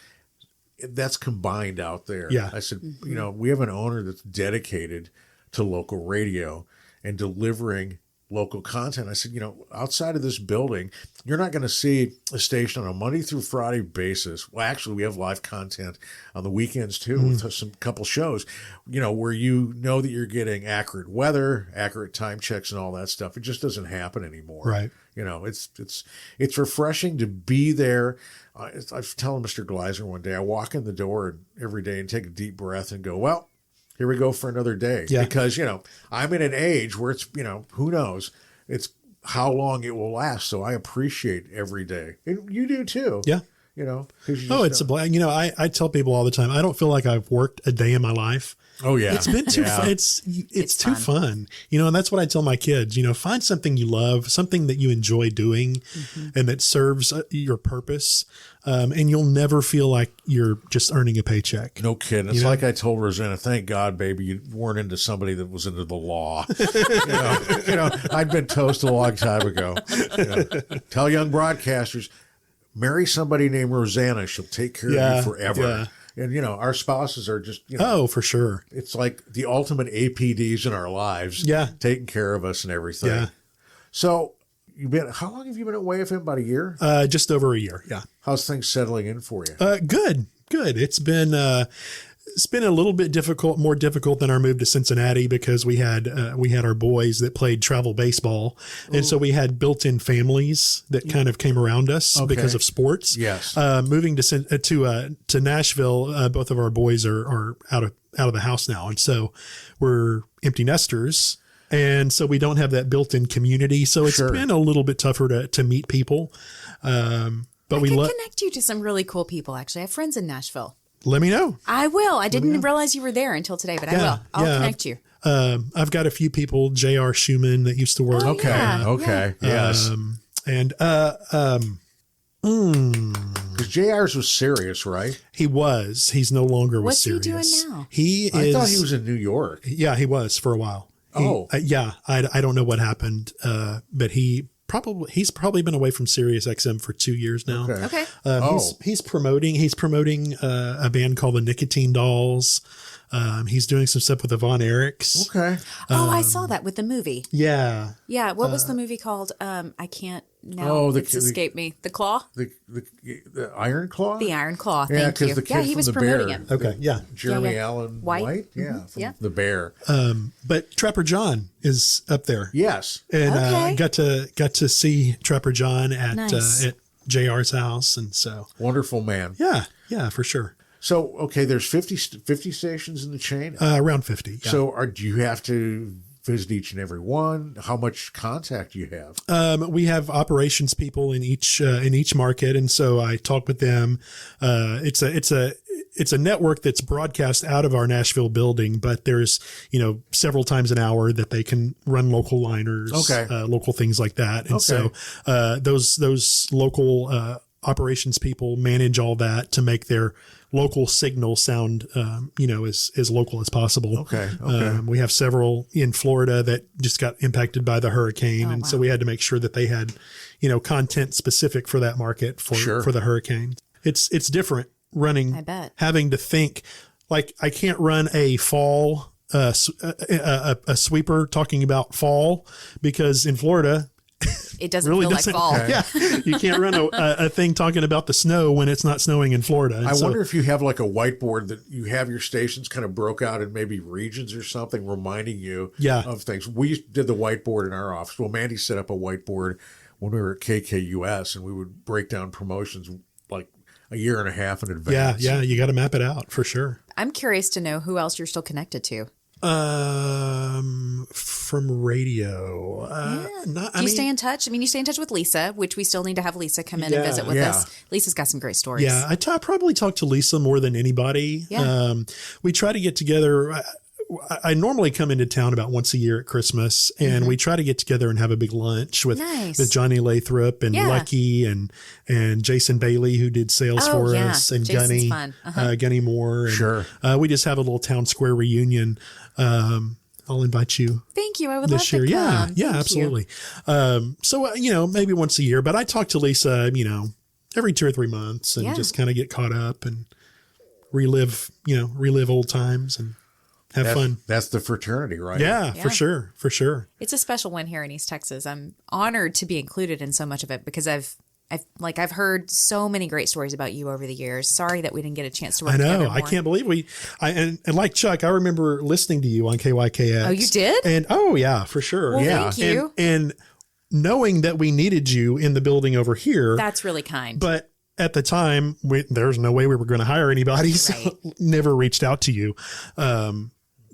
that's combined out there. Yeah. I said, we have an owner that's dedicated to local radio and delivering local content. I said, outside of this building, you're not going to see a station on a Monday through Friday basis. Well, actually, we have live content on the weekends too, with some couple shows, where that you're getting accurate weather, accurate time checks and all that stuff. It just doesn't happen anymore. Right. It's refreshing to be there. I was telling Mr. Gleiser one day, I walk in the door every day and take a deep breath and go, well, here we go for another day. Yeah. Because, I'm in an age where it's, who knows? It's how long it will last. So I appreciate every day. And you do too. Yeah. It's a blast. I tell people all the time, I don't feel like I've worked a day in my life. Oh yeah. It's been too fun. It's too fun. And that's what I tell my kids, find something you love, something that you enjoy doing and that serves your purpose. And you'll never feel like you're just earning a paycheck. No kidding. It's like I told Rosanna, thank God, baby, you weren't into somebody that was into the law. I'd been toast a long time ago. Tell young broadcasters, marry somebody named Rosanna. She'll take care of you forever. Yeah. And, our spouses are just, oh, for sure. It's like the ultimate APDs in our lives. Yeah. Taking care of us and everything. Yeah. So how long have you been away from him? About a year? Just over a year. Yeah. How's things settling in for you? Good. It's been a little bit more difficult than our move to Cincinnati because we had our boys that played travel baseball. Ooh. And so we had built-in families that kind of came around us because of sports. Yes. Moving to Nashville, both of our boys are out of the house now. And so we're empty nesters. And so we don't have that built-in community. So it's been a little bit tougher to meet people. But I can connect you to some really cool people, actually. I have friends in Nashville. Let me know. I will. I didn't realize you were there until today, but I will. I'll connect you. I've got a few people, J.R. Schumann that used to work. Okay. Yes. Because JR's was serious, right? He was. He's no longer with Sirius. What's he doing now? I thought he was in New York. Yeah, he was for a while. I don't know what happened, but he's probably been away from Sirius XM for 2 years now. Okay. He's promoting a band called the Nicotine Dolls. He's doing some stuff with the Von Erichs. Okay. I saw that with the movie. Yeah. Yeah. What was the movie called? I can't now. It's escaped me. The Claw? The Iron Claw? The Iron Claw. Thank you. The kid he was from the promoting Bear. it. Okay. Yeah. Jeremy Allen White? Yeah. From The Bear. But Trapper John is up there. Yes. And I got to see Trapper John at JR's house. And so. Wonderful man. Yeah. Yeah, for sure. So, okay, there's 50 stations in the chain? Around 50. Yeah. So do you have to visit each and every one? How much contact do you have? We have operations people in each market. And so I talk with them. It's it's a network that's broadcast out of our Nashville building, but there's, several times an hour that they can run local liners, local things like that. And so those local operations people manage all that to make their local signal sound, as local as possible. Okay. We have several in Florida that just got impacted by the hurricane. So we had to make sure that they had, content specific for that market for the hurricane. It's different running, I bet. Having to think like I can't run a fall, a sweeper talking about fall because in Florida, it doesn't feel like fall. Yeah, you can't run a thing talking about the snow when it's not snowing in Florida. And I wonder if you have like a whiteboard that you have your stations kind of broke out in maybe regions or something, reminding you of things. We did the whiteboard in our office. Well, Mandee set up a whiteboard when we were at KKUS, and we would break down promotions like a year and a half in advance. Yeah, you got to map it out for sure. I'm curious to know who else you're still connected to. From radio. Do you stay in touch? I mean, you stay in touch with Lisa, which we still need to have Lisa come in and visit with us. Lisa's got some great stories. Yeah, I probably talk to Lisa more than anybody. Yeah. We try to get together. I normally come into town about once a year at Christmas, and we try to get together and have a big lunch with Johnny Lathrop and Lucky and Jason Bailey, who did sales for us, and Jason's Gunny Moore. And, we just have a little town square reunion. I'll invite you. Thank you. I would this love year. to come. Yeah, absolutely. So, maybe once a year, but I talk to Lisa, every 2 or 3 months and just kind of get caught up and relive old times and have fun. That's the fraternity, right? Yeah, for sure. For sure. It's a special one here in East Texas. I'm honored to be included in so much of it because I've heard so many great stories about you over the years. Sorry that we didn't get a chance to work together more. I can't believe and like Chuck, I remember listening to you on KYKX. Oh, you did? And for sure. Well, thank you. And knowing that we needed you in the building over here. That's really kind. But at the time, there's no way we were going to hire anybody. So never reached out to you.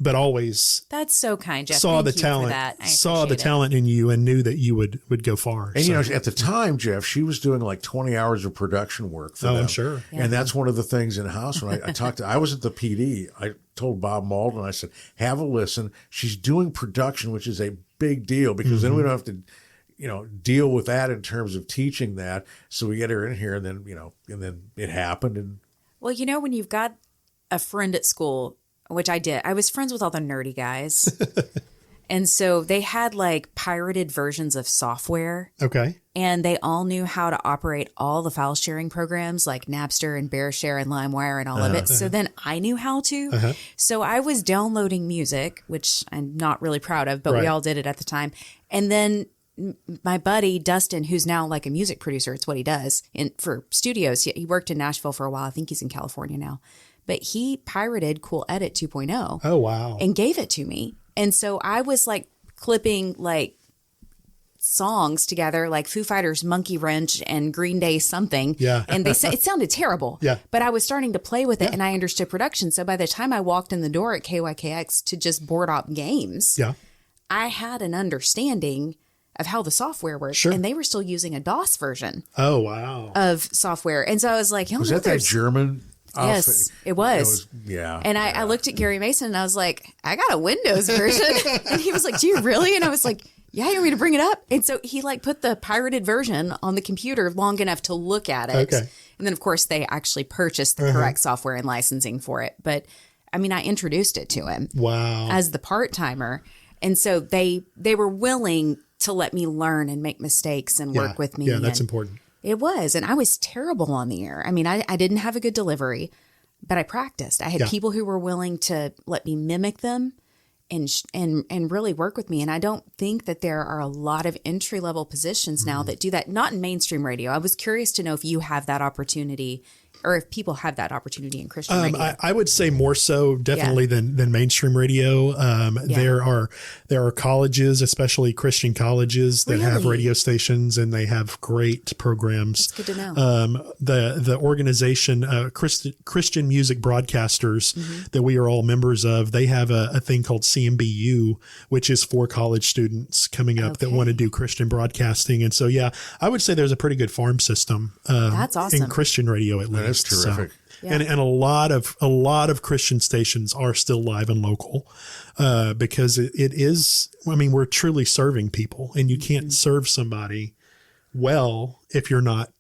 But always that's so kind, Jeff. Saw Thank the you talent, for that. saw the talent in you, and knew that you would go far. And at the time, Jeff, she was doing like 20 hours of production work for them. I'm sure. Yeah. And that's one of the things in house when I was at the PD. I told Bob Malden, I said, have a listen. She's doing production, which is a big deal because then we don't have to, deal with that in terms of teaching that. So we get her in here, and then it happened. And well, when you've got a friend at school. Which I did. I was friends with all the nerdy guys. And so they had like pirated versions of software. Okay. And they all knew how to operate all the file sharing programs like Napster and BearShare and LimeWire and all of it. So then I knew how to. So I was downloading music, which I'm not really proud of, but we all did it at the time. And then my buddy Dustin, who's now like a music producer, it's what he does for studios. He worked in Nashville for a while. I think he's in California now. But he pirated Cool Edit 2.0. Oh, wow. And gave it to me. And so I was like clipping like songs together, like Foo Fighters' Monkey Wrench and Green Day something. Yeah. And it sounded terrible. Yeah. But I was starting to play with it and I understood production. So by the time I walked in the door at KYKX to just board op games, I had an understanding of how the software works. Sure. And they were still using a DOS version. Oh, wow. Of software. And so I was like, was that German? Yes, it was. And I looked at Gary Mason and I was like, I got a Windows version. And he was like, do you really? And I was like, yeah, you want me to bring it up? And so he like put the pirated version on the computer long enough to look at it. Okay. And then of course they actually purchased the correct software and licensing for it. But I mean, I introduced it to him. Wow. As the part-timer. And so they were willing to let me learn and make mistakes and work with me. Yeah, that's important. It was. And I was terrible on the air. I mean, I didn't have a good delivery, but I practiced. I had people who were willing to let me mimic them and really work with me. And I don't think that there are a lot of entry level positions now that do that. Not in mainstream radio. I was curious to know if you have that opportunity or if people have that opportunity in Christian radio. I would say more so definitely than mainstream radio. There are colleges, especially Christian colleges, that have radio stations and they have great programs. That's good to know. The organization, Christian Music Broadcasters that we are all members of, they have a thing called CMBU, which is for college students coming up that want to do Christian broadcasting. And so, I would say there's a pretty good farm system That's awesome. in Christian radio at least. That's terrific. And a lot of Christian stations are still live and local, because it is, I mean, we're truly serving people, and you can't serve somebody well if you're not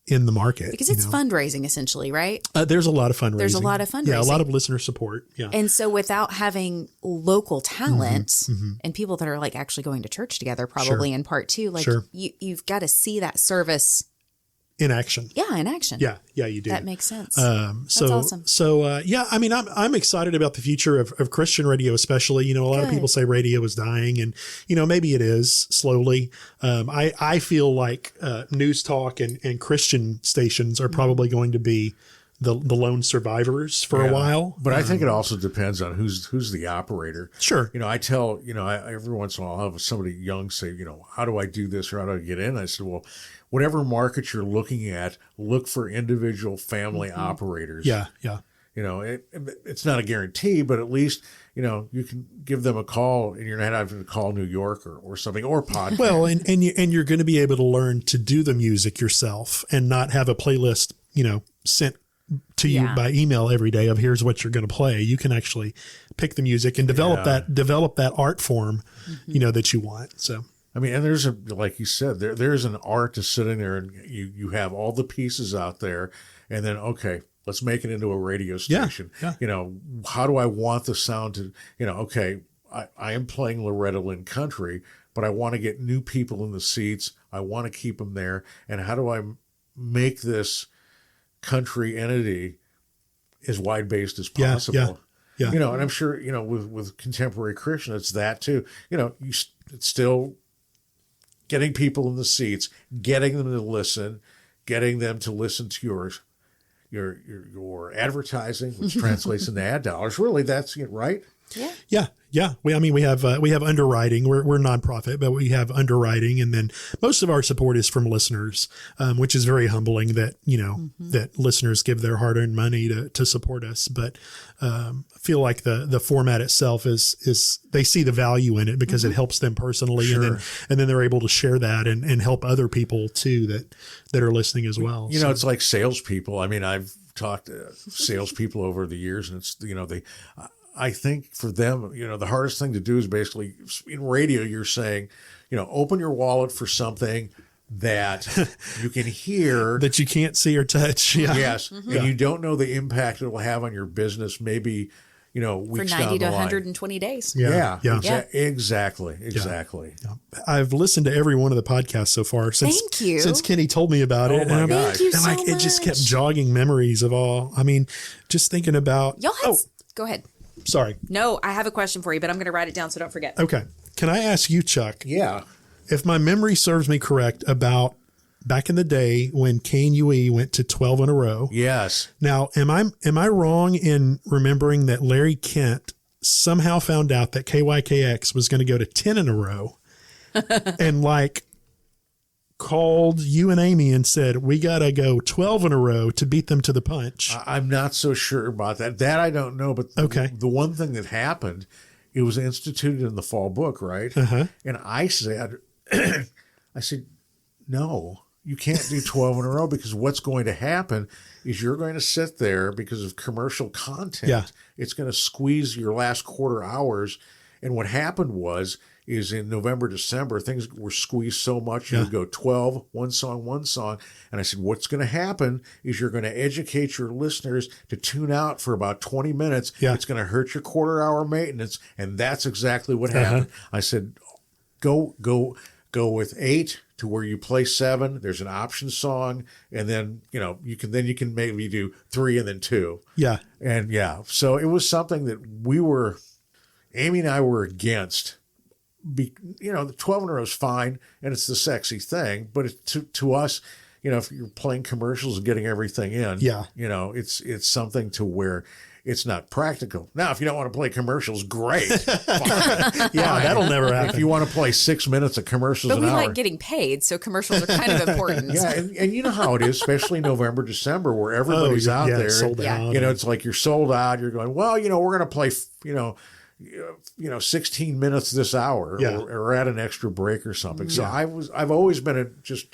in the market. Because it's fundraising essentially, right? There's a lot of fundraising. There's a lot of fundraising. Yeah, a lot of listener support. Yeah. And so without having local talent and people that are like actually going to church together, probably in part two, like you've got to see that service in action. Yeah, in action. Yeah, you do. That makes sense. That's awesome. So, yeah, I mean, I'm excited about the future of Christian radio, especially. You know, a lot of people say radio is dying, and, you know, maybe it is slowly. I feel like news talk and Christian stations are probably going to be the lone survivors for a while. But I think it also depends on who's the operator. Sure. You know, I tell, you know, every once in a while I'll have somebody young say, you know, how do I do this or how do I get in? I said, well, whatever market you're looking at, look for individual family operators. Yeah. You know, it's not a guarantee, but at least, you know, you can give them a call, and you're not having to call New York or something, or podcast. Well, and you're going to be able to learn to do the music yourself and not have a playlist, you know, sent to you by email every day of here's what you're going to play. You can actually pick the music and develop that art form, you know, that you want. So. I mean, and there's like you said, there's an art to sitting there, and you have all the pieces out there, and then, okay, let's make it into a radio station. Yeah. You know, how do I want the sound to, you know, okay, I am playing Loretta Lynn country, but I want to get new people in the seats. I want to keep them there. And how do I make this country entity as wide-based as possible? Yeah. You know, and I'm sure, you know, with contemporary Christian, it's that too. You know, it's still getting people in the seats, getting them to listen to your advertising, which translates into ad dollars. Really, that's it, right? Yeah. We have underwriting. We're nonprofit, but we have underwriting, and then most of our support is from listeners, which is very humbling that, you know, that listeners give their hard-earned money to support us. But I feel like the format itself is they see the value in it because it helps them personally, and then they're able to share that and help other people too that are listening as well. You know, it's like salespeople. I mean, I've talked to salespeople over the years, and it's, you know, I think for them, you know, the hardest thing to do is basically in radio, you're saying, you know, open your wallet for something that you can hear that you can't see or touch. Yeah. Yes. And you don't know the impact it will have on your business. Maybe, you know, weeks for 90 to down the 120 days. Yeah. Exactly. Yeah. I've listened to every one of the podcasts so far since Kenny told me about it. My gosh. Thank you so much. It just kept jogging memories of all. I mean, just thinking about. Y'all had, go ahead. Sorry. No, I have a question for you, but I'm going to write it down so don't forget. Okay. Can I ask you, Chuck? Yeah. If my memory serves me correct, about back in the day when KNUE went to 12 in a row. Yes. Now, am I wrong in remembering that Larry Kent somehow found out that KYKX was going to go to 10 in a row and called you and Amy and said, we got to go 12 in a row to beat them to the punch? I'm not so sure about that. That I don't know. But the one thing that happened, it was instituted in the fall book, right? And I said, no, you can't do 12 in a row, because what's going to happen is you're going to sit there because of commercial content. Yeah. It's going to squeeze your last quarter hours. And what happened is in November, December, things were squeezed so much. You would go 12, one song. And I said, what's going to happen is you're going to educate your listeners to tune out for about 20 minutes. Yeah. It's going to hurt your quarter hour maintenance. And that's exactly what happened. I said, go with 8 to where you play 7. There's an option song. And then, you know, you can maybe do 3 and then 2. Yeah. And so it was something that Amy and I were against. You know, the 12 in a row is fine, and it's the sexy thing. But to us, you know, if you're playing commercials and getting everything in, you know, it's something to where it's not practical. Now, if you don't want to play commercials, great. Fine. That'll never happen. If you want to play 6 minutes of commercials an hour. But we like getting paid, so commercials are kind of important. And you know how it is, especially November, December, where everybody's out there. Sold out. You know, it's like you're sold out. You're going, well, you know, we're going to play, you know, 16 minutes this hour, or add an extra break or something. So I've always been just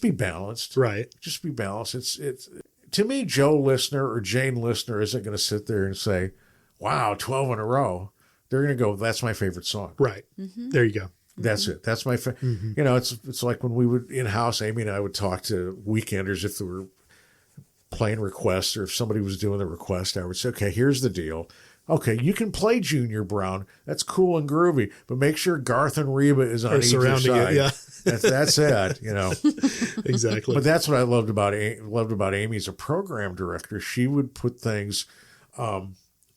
be balanced. Right. Just be balanced. It's to me, Joe Listener or Jane Listener isn't going to sit there and say, wow, 12 in a row. They're going to go, that's my favorite song. Right. There you go. That's it. That's my, you know, it's like when we would in-house, Amy and I would talk to weekenders if they were playing requests or if somebody was doing the request, I would say, okay, here's the deal. Okay, you can play Junior Brown. That's cool and groovy, but make sure Garth and Reba is on either side. Yeah. That's it, you know. Exactly. But that's what I loved about Amy as a program director. She would put things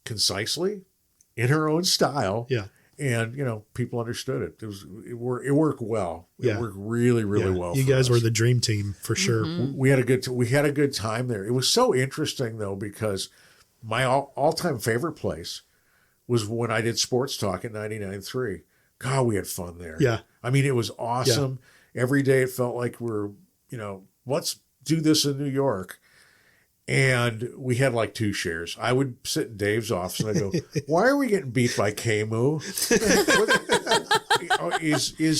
concisely in her own style. Yeah. And, you know, people understood it. It worked well. Yeah. It worked really, really well. You guys were the dream team for sure. We had a good time there. It was so interesting though, because my all-time favorite place was when I did Sports Talk at 99.3. God, we had fun there. Yeah. I mean, it was awesome. Yeah. Every day it felt like we're, you know, let's do this in New York. And we had like 2 shares. I would sit in Dave's office and I go, why are we getting beat by KMU? Is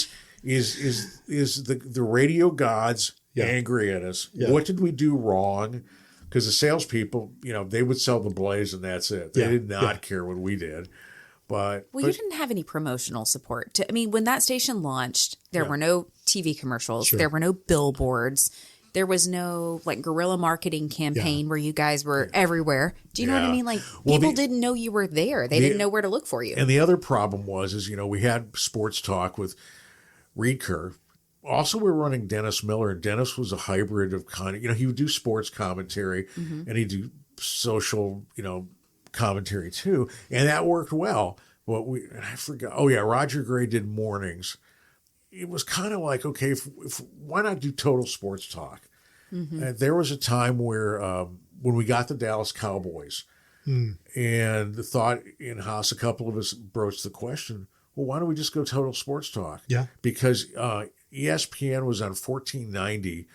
the radio gods angry at us? Yeah. What did we do wrong? Because the salespeople, you know, they would sell the Blaze and that's it. They did not care what we did. But you didn't have any promotional support. I mean, when that station launched, there were no TV commercials. Sure. There were no billboards. There was no like guerrilla marketing campaign where you guys were everywhere. Do you know what I mean? Like people didn't know you were there. They didn't know where to look for you. And the other problem is, you know, we had Sports Talk with Reed Kerr. Also, we were running Dennis Miller, and Dennis was a hybrid of kind of, you know, he would do sports commentary and he'd do social, you know, commentary too. And that worked well. But I forgot. Oh yeah. Roger Gray did mornings. It was kind of like, okay, if why not do total sports talk? And there was a time where when we got the Dallas Cowboys and the thought in-house, a couple of us broached the question, well, why don't we just go total sports talk? Yeah. Because ESPN was on 1490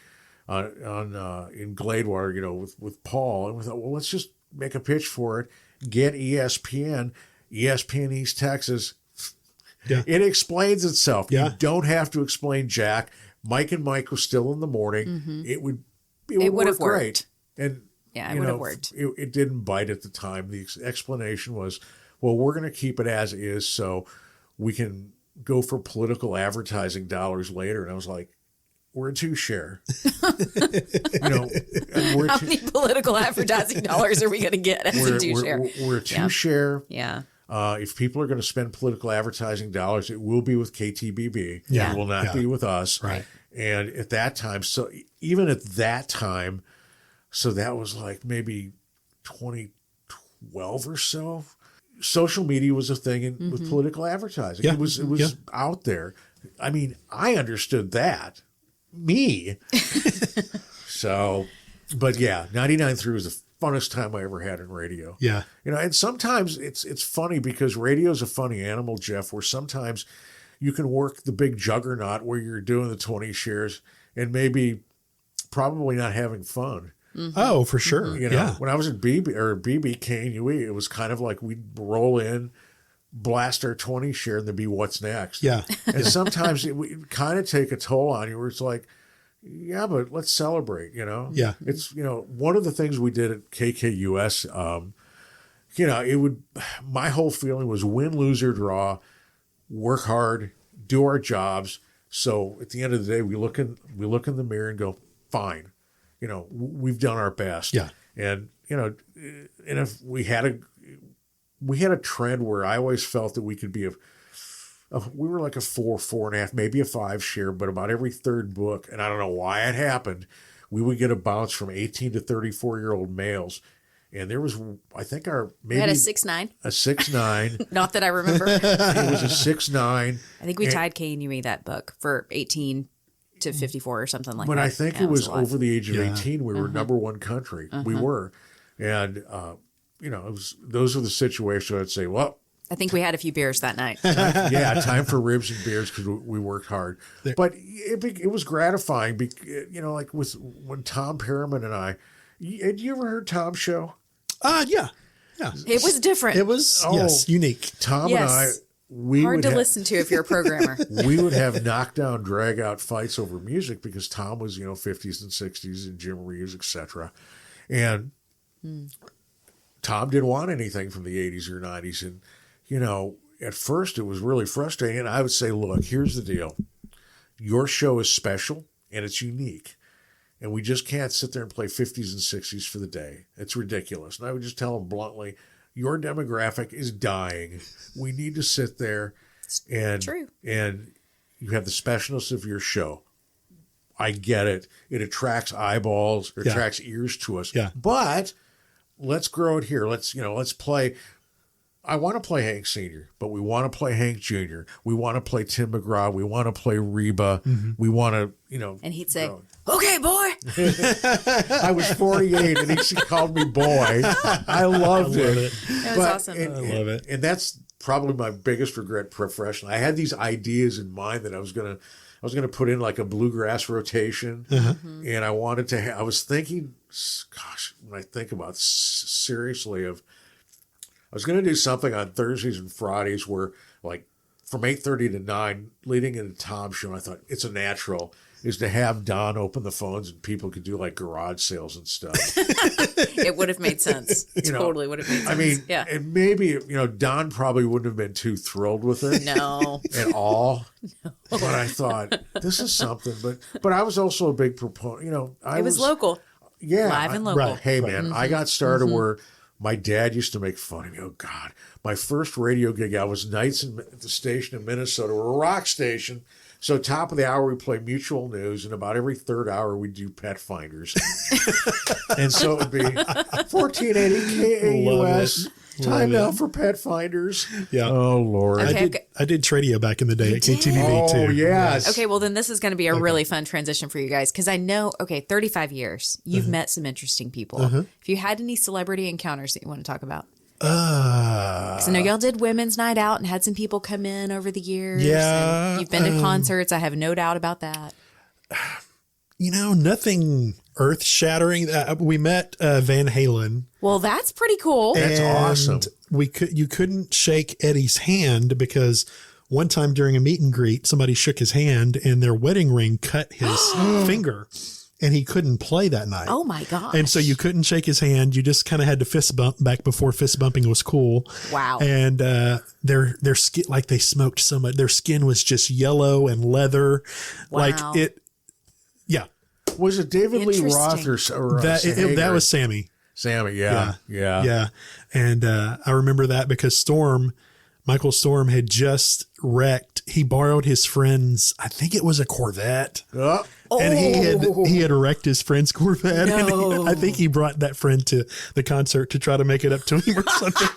in Gladewater, you know, with Paul. And we thought, well, let's just make a pitch for it, get ESPN East Texas. Yeah. It explains itself. Yeah. You don't have to explain Jack. Mike and Mike was still in the morning. It would work great. And it would have worked. It didn't bite at the time. The explanation was, well, we're going to keep it as is so we can go for political advertising dollars later. And I was like, we're a 2 share. You know, how many political advertising dollars are we going to get as a 2 share? We're a 2 share. Yeah. If people are going to spend political advertising dollars, it will be with KTBB. Yeah. It will not be with us. Right. And at that time, so even at that time, so that was like maybe 2012 or so, social media was a thing with political advertising. Yeah. It was out there. I mean, I understood that. Me. So, but yeah, 99.3 was the funnest time I ever had in radio. Yeah. You know, and sometimes it's funny because radio is a funny animal, Jeff, where sometimes you can work the big juggernaut where you're doing the 20 shares and maybe probably not having fun. Oh, for sure. You know, when I was at BB KNUE, it was kind of like we'd roll in, blast our 20 share, and there'd be what's next. Yeah. And sometimes it would kind of take a toll on you where it's like, yeah, but let's celebrate, you know? Yeah. It's, you know, one of the things we did at KKUS, you know, my whole feeling was win, lose, or draw, work hard, do our jobs. So at the end of the day, we look in the mirror and go, fine, you know, we've done our best. Yeah. And, you know, and if we had a trend where I always felt that we could be we were like a 4.5, maybe a 5 share, but about every third book, and I don't know why it happened, we would get a bounce from 18 to 34-year-old males. And there was, I think we had a 6'9". A 6'9". Not that I remember. It was a 6'9". I think we tied KNUE that book for 18 to 54 or something like but that. But I think it was over the age of 18. We were number one country. We were. And, you know, those are the situations I'd say, well, I think we had a few beers that night. Time for ribs and beers because we worked hard. But it was gratifying, you know, like when Tom Perriman and I, had you ever heard Tom's show? Yeah. It was different. It was, unique. Tom and I, hard to listen to if you're a programmer. We would have knockdown, drag out fights over music because Tom was, you know, 50s and 60s and Jim Reeves, etc. And Tom didn't want anything from the 80s or 90s. And, you know, at first it was really frustrating. And I would say, look, here's the deal. Your show is special and it's unique. And we just can't sit there and play 50s and 60s for the day. It's ridiculous. And I would just tell them bluntly, your demographic is dying. We need to sit there and you have the specialness of your show. I get it. It attracts eyeballs, it attracts ears to us. Yeah. But let's grow it here. Let's play. I want to play Hank Sr., but we want to play Hank Jr. We want to play Tim McGraw. We want to play Reba. We want to, And he'd say, okay, boy. I was 48 and he called me boy. I loved it. That was awesome. I love it. And that's probably my biggest regret professionally. I had these ideas in mind that I was going to put in like a bluegrass rotation. And I wanted to, I was thinking, gosh, when I think about seriously I was going to do something on Thursdays and Fridays where like from 8:30 to 9 leading into Tom's show. And I thought it's a natural is to have Don open the phones and people could do like garage sales and stuff. It would have made sense. Totally would have made sense. I mean, and maybe, Don probably wouldn't have been too thrilled with it. No. At all. No. But I thought, this is something. But I was also a big proponent. It was local. Yeah. Live and local. Right. Hey, man, I got started where my dad used to make fun of me. Oh, God. My first radio gig, I was nights at the station in Minnesota. We're a rock station. So top of the hour, we play Mutual News, and about every third hour, we do Pet Finders. And so it would be 1480 KAUS. Time now for Pet Finders. Yeah. Oh, Lord. Okay, I did Tradio back in the day at KTVB too. Oh, yes. Okay, well, then this is going to be a really fun transition for you guys because I know, 35 years, you've met some interesting people. If you had any celebrity encounters that you want to talk about? Because I know y'all did Women's Night Out and had some people come in over the years. Yeah. And you've been to concerts. I have no doubt about that. Nothing earth shattering. We met Van Halen. Well, that's pretty cool. That's awesome. You couldn't shake Eddie's hand because one time during a meet and greet, somebody shook his hand and their wedding ring cut his finger. And he couldn't play that night. Oh my gosh. And so you couldn't shake his hand. You just kind of had to fist bump back before fist bumping was cool. Wow. And their skin, like they smoked so much, their skin was just yellow and leather. Wow. Like it. Yeah. Was it David Lee Roth or that was Sammy? Sammy, yeah. And I remember that because Michael Storm had just wrecked. He borrowed his friend's, I think it was a Corvette. And he had wrecked his friend's Corvette. No. And I think he brought that friend to the concert to try to make it up to him or something.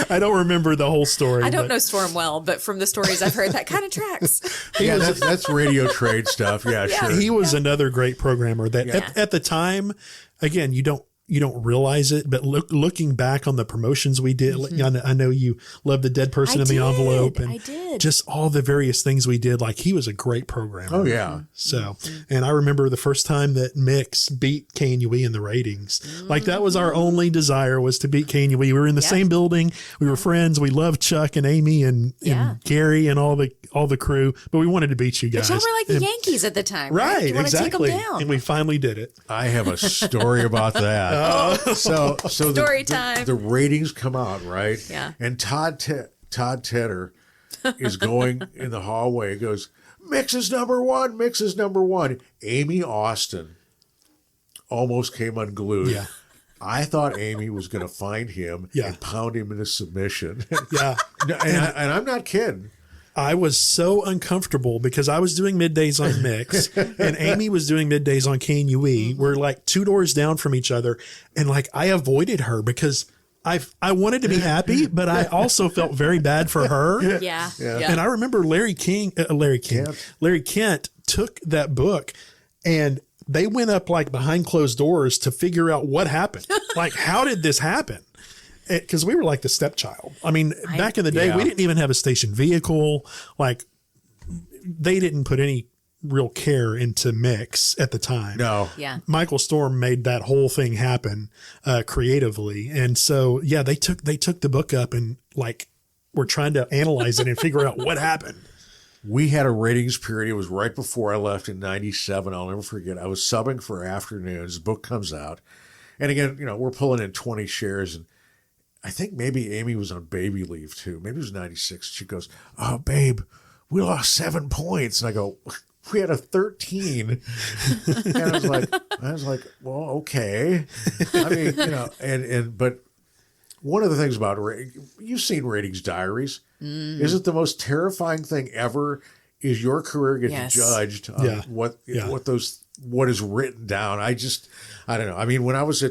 I don't remember the whole story. I don't know Storm well, but from the stories I've heard, that kind of tracks. Yeah, that's radio trade stuff. Yeah, sure. He was another great programmer that at the time, again, you don't realize it, but looking back on the promotions we did, I know you love the Dead Person in the Envelope and just all the various things we did. Like he was a great programmer. Oh yeah. So, and I remember the first time that Mix beat KNUE in the ratings, like that was our only desire was to beat KNUE. We were in the same building. We were friends. We loved Chuck and Amy and Gary and all the crew, but we wanted to beat you guys. But y'all were like the Yankees at the time, right? You want Exactly. to take them down. And we finally did it. I have a story about that. So Story time. The ratings come out, right? Yeah. And Todd Tedder is going in the hallway. He goes, Mix is number one. Mix is number one. Amy Austin almost came unglued. Yeah. I thought Amy was going to find him and pound him into submission. Yeah. and I'm not kidding. I was so uncomfortable because I was doing middays on Mix and Amy was doing middays on KNUE. We're like 2 doors down from each other. And like, I avoided her because I wanted to be happy, but I also felt very bad for her. Yeah. And I remember Larry Kent took that book and they went up like behind closed doors to figure out what happened. Like, how did this happen? Because we were like the stepchild. I mean, back in the day, we didn't even have a station vehicle. Like, they didn't put any real care into Mix at the time. No. Yeah. Michael Storm made that whole thing happen creatively. And so, they took the book up and like, we're trying to analyze it and figure out what happened. We had a ratings period. It was right before I left in 97. I'll never forget. I was subbing for afternoons. The book comes out. And again, we're pulling in 20 shares, and I think maybe Amy was on baby leave too. Maybe it was 96. She goes, "Oh, babe, we lost 7 points." And I go, "We had a 13." And I was like, well, okay. I mean, but one of the things about you've seen Ratings Diaries. Isn't the most terrifying thing ever is your career gets judged on what is written down. I don't know. I mean, when I was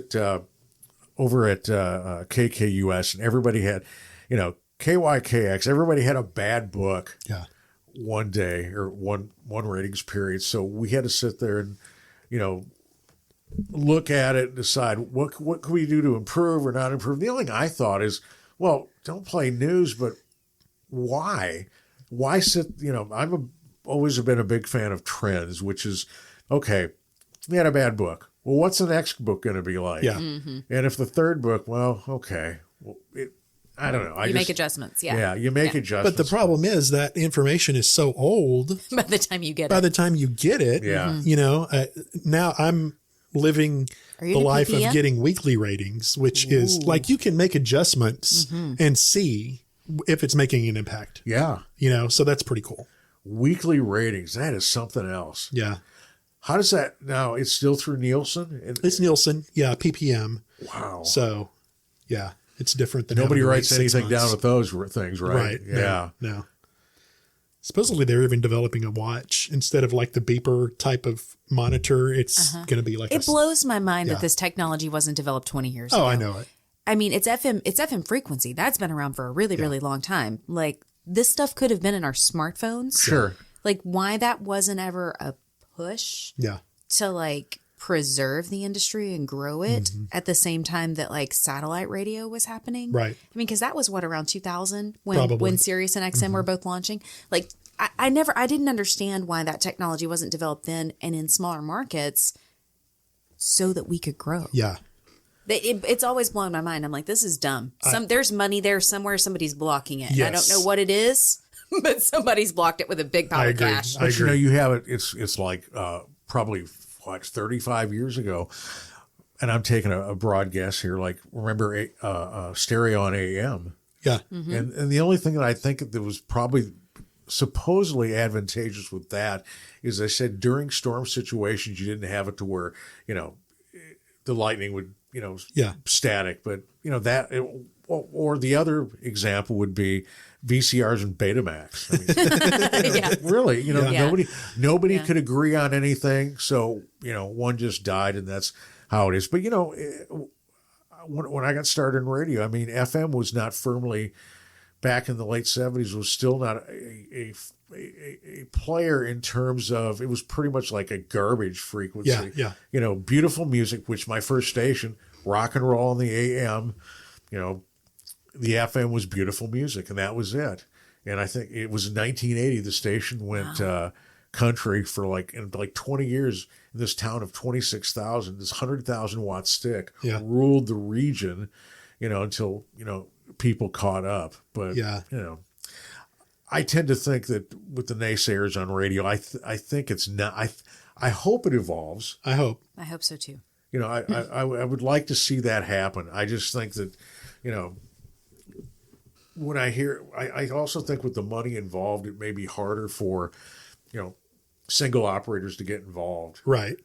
over at KKUS, and everybody had, KYKX, everybody had a bad book one day or one ratings period. So we had to sit there and, look at it and decide what can we do to improve or not improve. The only thing I thought is, well, don't play news, but why? Why sit, always been a big fan of trends, which is, okay, we had a bad book. Well, what's the next book going to be like? Yeah. And if the third book, well, okay. Well, I don't know. You make adjustments. Yeah. Yeah, you make adjustments. But the problem is that information is so old. By the time you get it. Now I'm living the life of getting weekly ratings, which is like you can make adjustments and see if it's making an impact. Yeah. So that's pretty cool. Weekly ratings, that is something else. Yeah. How does that now? It's still through Nielsen? It's Nielsen. Yeah. PPM. Wow. So, yeah, it's different than nobody writes anything down with those things, right? Right. Yeah. No. Supposedly they're even developing a watch instead of like the beeper type of monitor. It's going to be like it blows my mind that this technology wasn't developed 20 years ago. Oh, I know it. I mean, it's FM frequency. That's been around for a really, really long time. Like this stuff could have been in our smartphones. Sure. Like why that wasn't ever a push to like preserve the industry and grow it at the same time that like satellite radio was happening. Right. I mean, because that was around 2000 when Sirius and XM were both launching. Like I didn't understand why that technology wasn't developed then and in smaller markets so that we could grow. Yeah. It's always blown my mind. I'm like, this is dumb. There's money there somewhere. Somebody's blocking it. Yes. I don't know what it is, but somebody's blocked it with a big pile of cash. But you have it. It's like probably 35 years ago, and I'm taking a broad guess here. Like remember stereo on AM. Yeah. And the only thing that I think that was probably supposedly advantageous with that is I said during storm situations you didn't have it to where the lightning would static, but or the other example would be VCRs and Betamax. I mean, really, nobody could agree on anything, so one just died, and that's how it is. But when I got started in radio, I mean, FM was not firmly back in the late 70s was still not a player in terms of it was pretty much like a garbage frequency. Yeah. Beautiful music, which my first station, rock and roll on the AM, the FM was beautiful music, and that was it. And I think it was in 1980 the station went country for like 20 years in this town of 26,000. This 100,000 watt stick ruled the region, until people caught up. But I tend to think that with the naysayers on radio, I think it's not. I hope it evolves. I hope so too. I would like to see that happen. I just think that, when I hear, I also think with the money involved, it may be harder for, single operators to get involved. Right.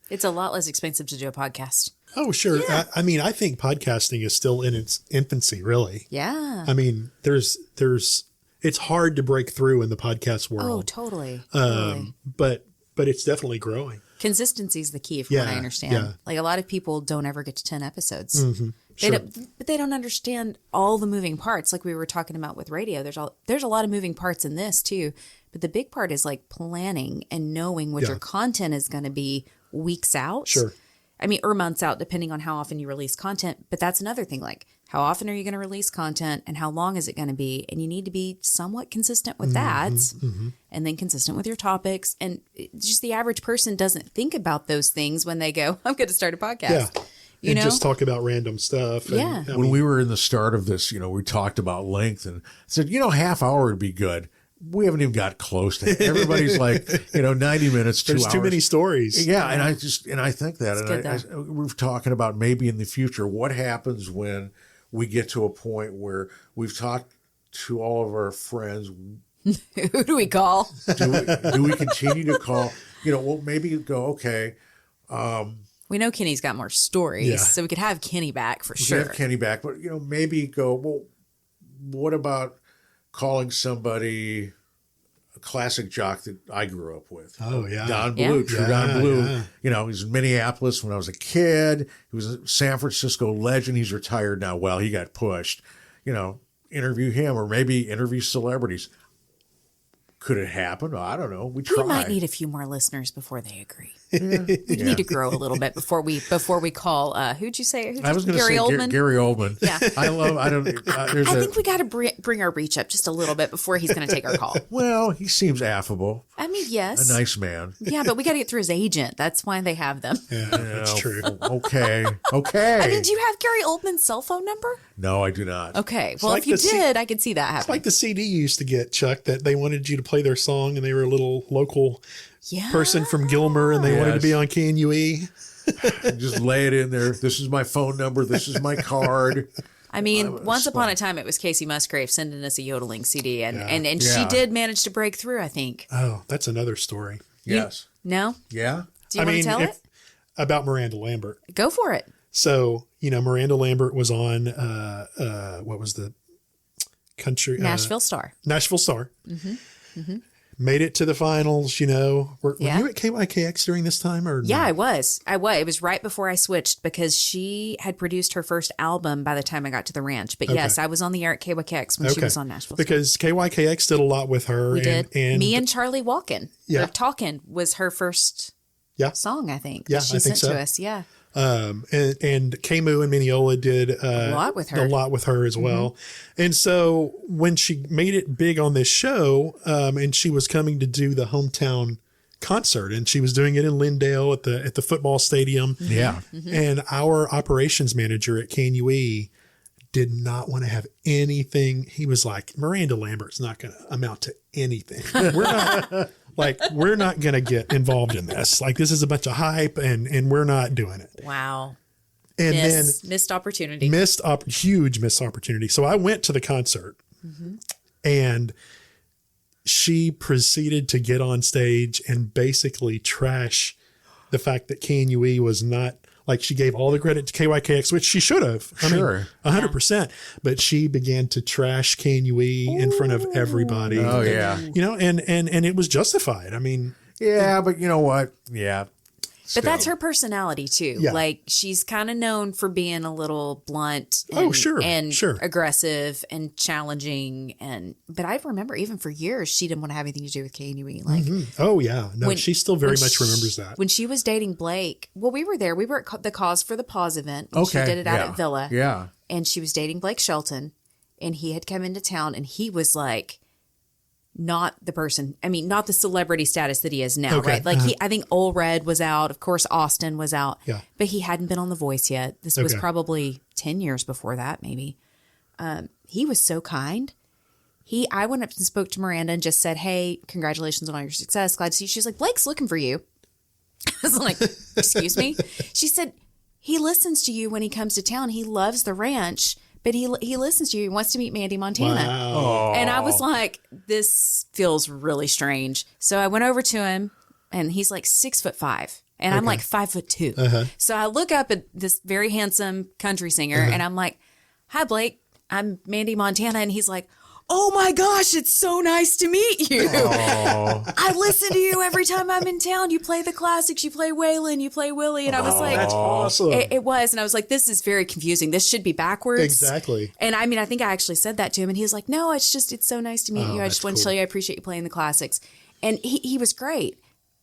It's a lot less expensive to do a podcast. Oh, sure. Yeah. I mean, I think podcasting is still in its infancy, really. Yeah. I mean, it's hard to break through in the podcast world. Oh, totally. But it's definitely growing. Consistency is the key, from what I understand. Yeah. Like a lot of people don't ever get to 10 episodes. But they don't understand all the moving parts. Like we were talking about with radio, there's a lot of moving parts in this too. But the big part is like planning and knowing what your content is going to be weeks out. Sure. I mean, or months out, depending on how often you release content. But that's another thing. Like, how often are you going to release content and how long is it going to be? And you need to be somewhat consistent with that and then consistent with your topics. And just the average person doesn't think about those things when they go, I'm going to start a podcast. Yeah. Just talk about random stuff. When we were in the start of this, we talked about length and said, half hour would be good. we haven't even got close to it. Everybody's like, 90 minutes, 2 hours. There's too many stories. Yeah, and I think that, It's good, we're talking about maybe in the future, what happens when we get to a point where we've talked to all of our friends. Who do we call? Do we continue to call? Well, maybe go, okay. We know Kenny's got more stories, Yeah. so we could have Kenny back for We sure. have Kenny back, but maybe go, well, what about calling somebody a classic jock that I grew up with? Oh, yeah. Don Yeah. Bluth, True Yeah, Don Bluth. yeah. He was in Minneapolis when I was a kid. He was a San Francisco legend. He's retired now. Well, he got pushed. Interview him, or maybe interview celebrities. Could it happen? I don't know. We try. We might need a few more listeners before they agree. We need to grow a little bit before we call. Who'd you say? I was going to say Oldman. Gary Oldman. Yeah. I I think we got to bring our reach up just a little bit before he's going to take our call. Well, he seems affable, I mean, yes. a nice man. Yeah, but we got to get through his agent. That's why they have them. Yeah, that's true. Okay. I mean, do you have Gary Oldman's cell phone number? No, I do not. Okay. Well, like if you the did, I could see that It's happening. like the CD you used to get, Chuck, that they wanted you to play their song and they were a little local Yeah. person from Gilmer and they wanted to Yes. be on KNUE. Just lay it in there. This is my phone number. This is my card. I mean, once upon a time, it was Casey Musgrave sending us a yodeling CD, and she Yeah. did manage to break through, I think. Oh, that's another story. Yes. No? Yeah. Do you want to tell it? About Miranda Lambert. Go for it. So, Miranda Lambert was on, what was the country? Nashville Star. Nashville Star. Made it to the finals, Were Yeah. you at KYKX during this time? Or Yeah, no? I was. It was right before I switched because she had produced her first album by the time I got to the ranch. But yes, I was on the air at KYKX when she was on Nashville Star. Because KYKX did a lot with her. We did. And Me and Charlie Walkin. Yeah. Or Talkin' was her first Yeah. song, I think. Yeah, that she I think sent so. to us. Yeah. and Camu and Mineola did A lot with her. as well. And so when she made it big on this show, and she was coming to do the hometown concert, and she was doing it in Lindale at the football stadium. Yeah. And our operations manager at KNUE did not want to have anything. He was like, Miranda Lambert's not going to amount to anything. We're not going to get involved in this. Like, this is a bunch of hype and we're not doing it. Wow. And Missed opportunity. huge missed opportunity. So I went to the concert and she proceeded to get on stage and basically trash the fact that KNUE was not, like, she gave all the credit to KYKX, which she should have. Sure. 100%. But she began to trash KNUE in front of everybody. Oh, yeah. And it was justified. I mean, Yeah, but you know what? Yeah. But that's her personality too. Yeah. Like, she's kind of known for being a little blunt and, Oh, sure, and sure. aggressive and challenging. But I remember even for years, she didn't want to have anything to do with KNUE. Like, oh yeah. No, she still very when much she- remembers that. When she was dating Blake, well, we were there. We were at the Cause for the Pause event. When Okay. She did it out yeah. at Villa. Yeah. And she was dating Blake Shelton. And he had come into town and he was like, not the person, not the celebrity status that he is now, Okay. right? Like I think Ole Red was out. Of course, Austin was out. Yeah. But he hadn't been on The Voice yet. This was Okay. probably 10 years before that, maybe. He was so kind. I went up and spoke to Miranda and just said, hey, congratulations on all your success. Glad to see you. She was like, Blake's looking for you. I was like, excuse me? She said, he listens to you when he comes to town. He loves the ranch. But he listens to you. He wants to meet Mandee Montana. Wow. And I was like, this feels really strange. So I went over to him and he's like 6'5". And I'm like 5'2". So I look up at this very handsome country singer and I'm like, hi, Blake. I'm Mandee Montana. And he's like, oh my gosh, it's so nice to meet you. I listen to you every time I'm in town. You play the classics, you play Waylon, you play Willie. And I was like, That's awesome. it was. And I was like, this is very confusing. This should be backwards. Exactly. And I think I actually said that to him. And he was like, no, it's so nice to meet you. I just want to tell you I appreciate you playing the classics. And he was great.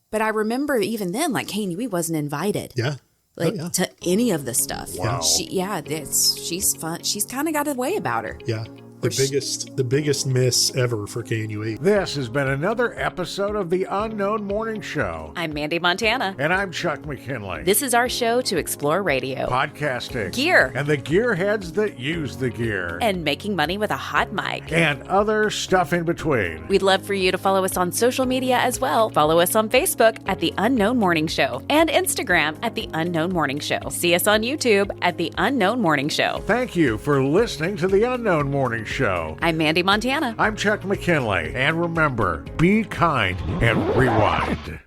But I remember even then, like, KNUE wasn't invited. Yeah. To any of the stuff. Wow. She's fun. She's kind of got a way about her. Yeah. The biggest miss ever for KNUE. This has been another episode of The Unknown Morning Show. I'm Mandee Montana. And I'm Chuck McKinley. This is our show to explore radio, podcasting, gear, and the gearheads that use the gear, and making money with a hot mic, and other stuff in between. We'd love for you to follow us on social media as well. Follow us on Facebook at The Unknown Morning Show and Instagram at The Unknown Morning Show. See us on YouTube at The Unknown Morning Show. Thank you for listening to The Unknown Morning Show. I'm Mandee Montana. I'm Chuck McKinley. And remember, be kind and rewind.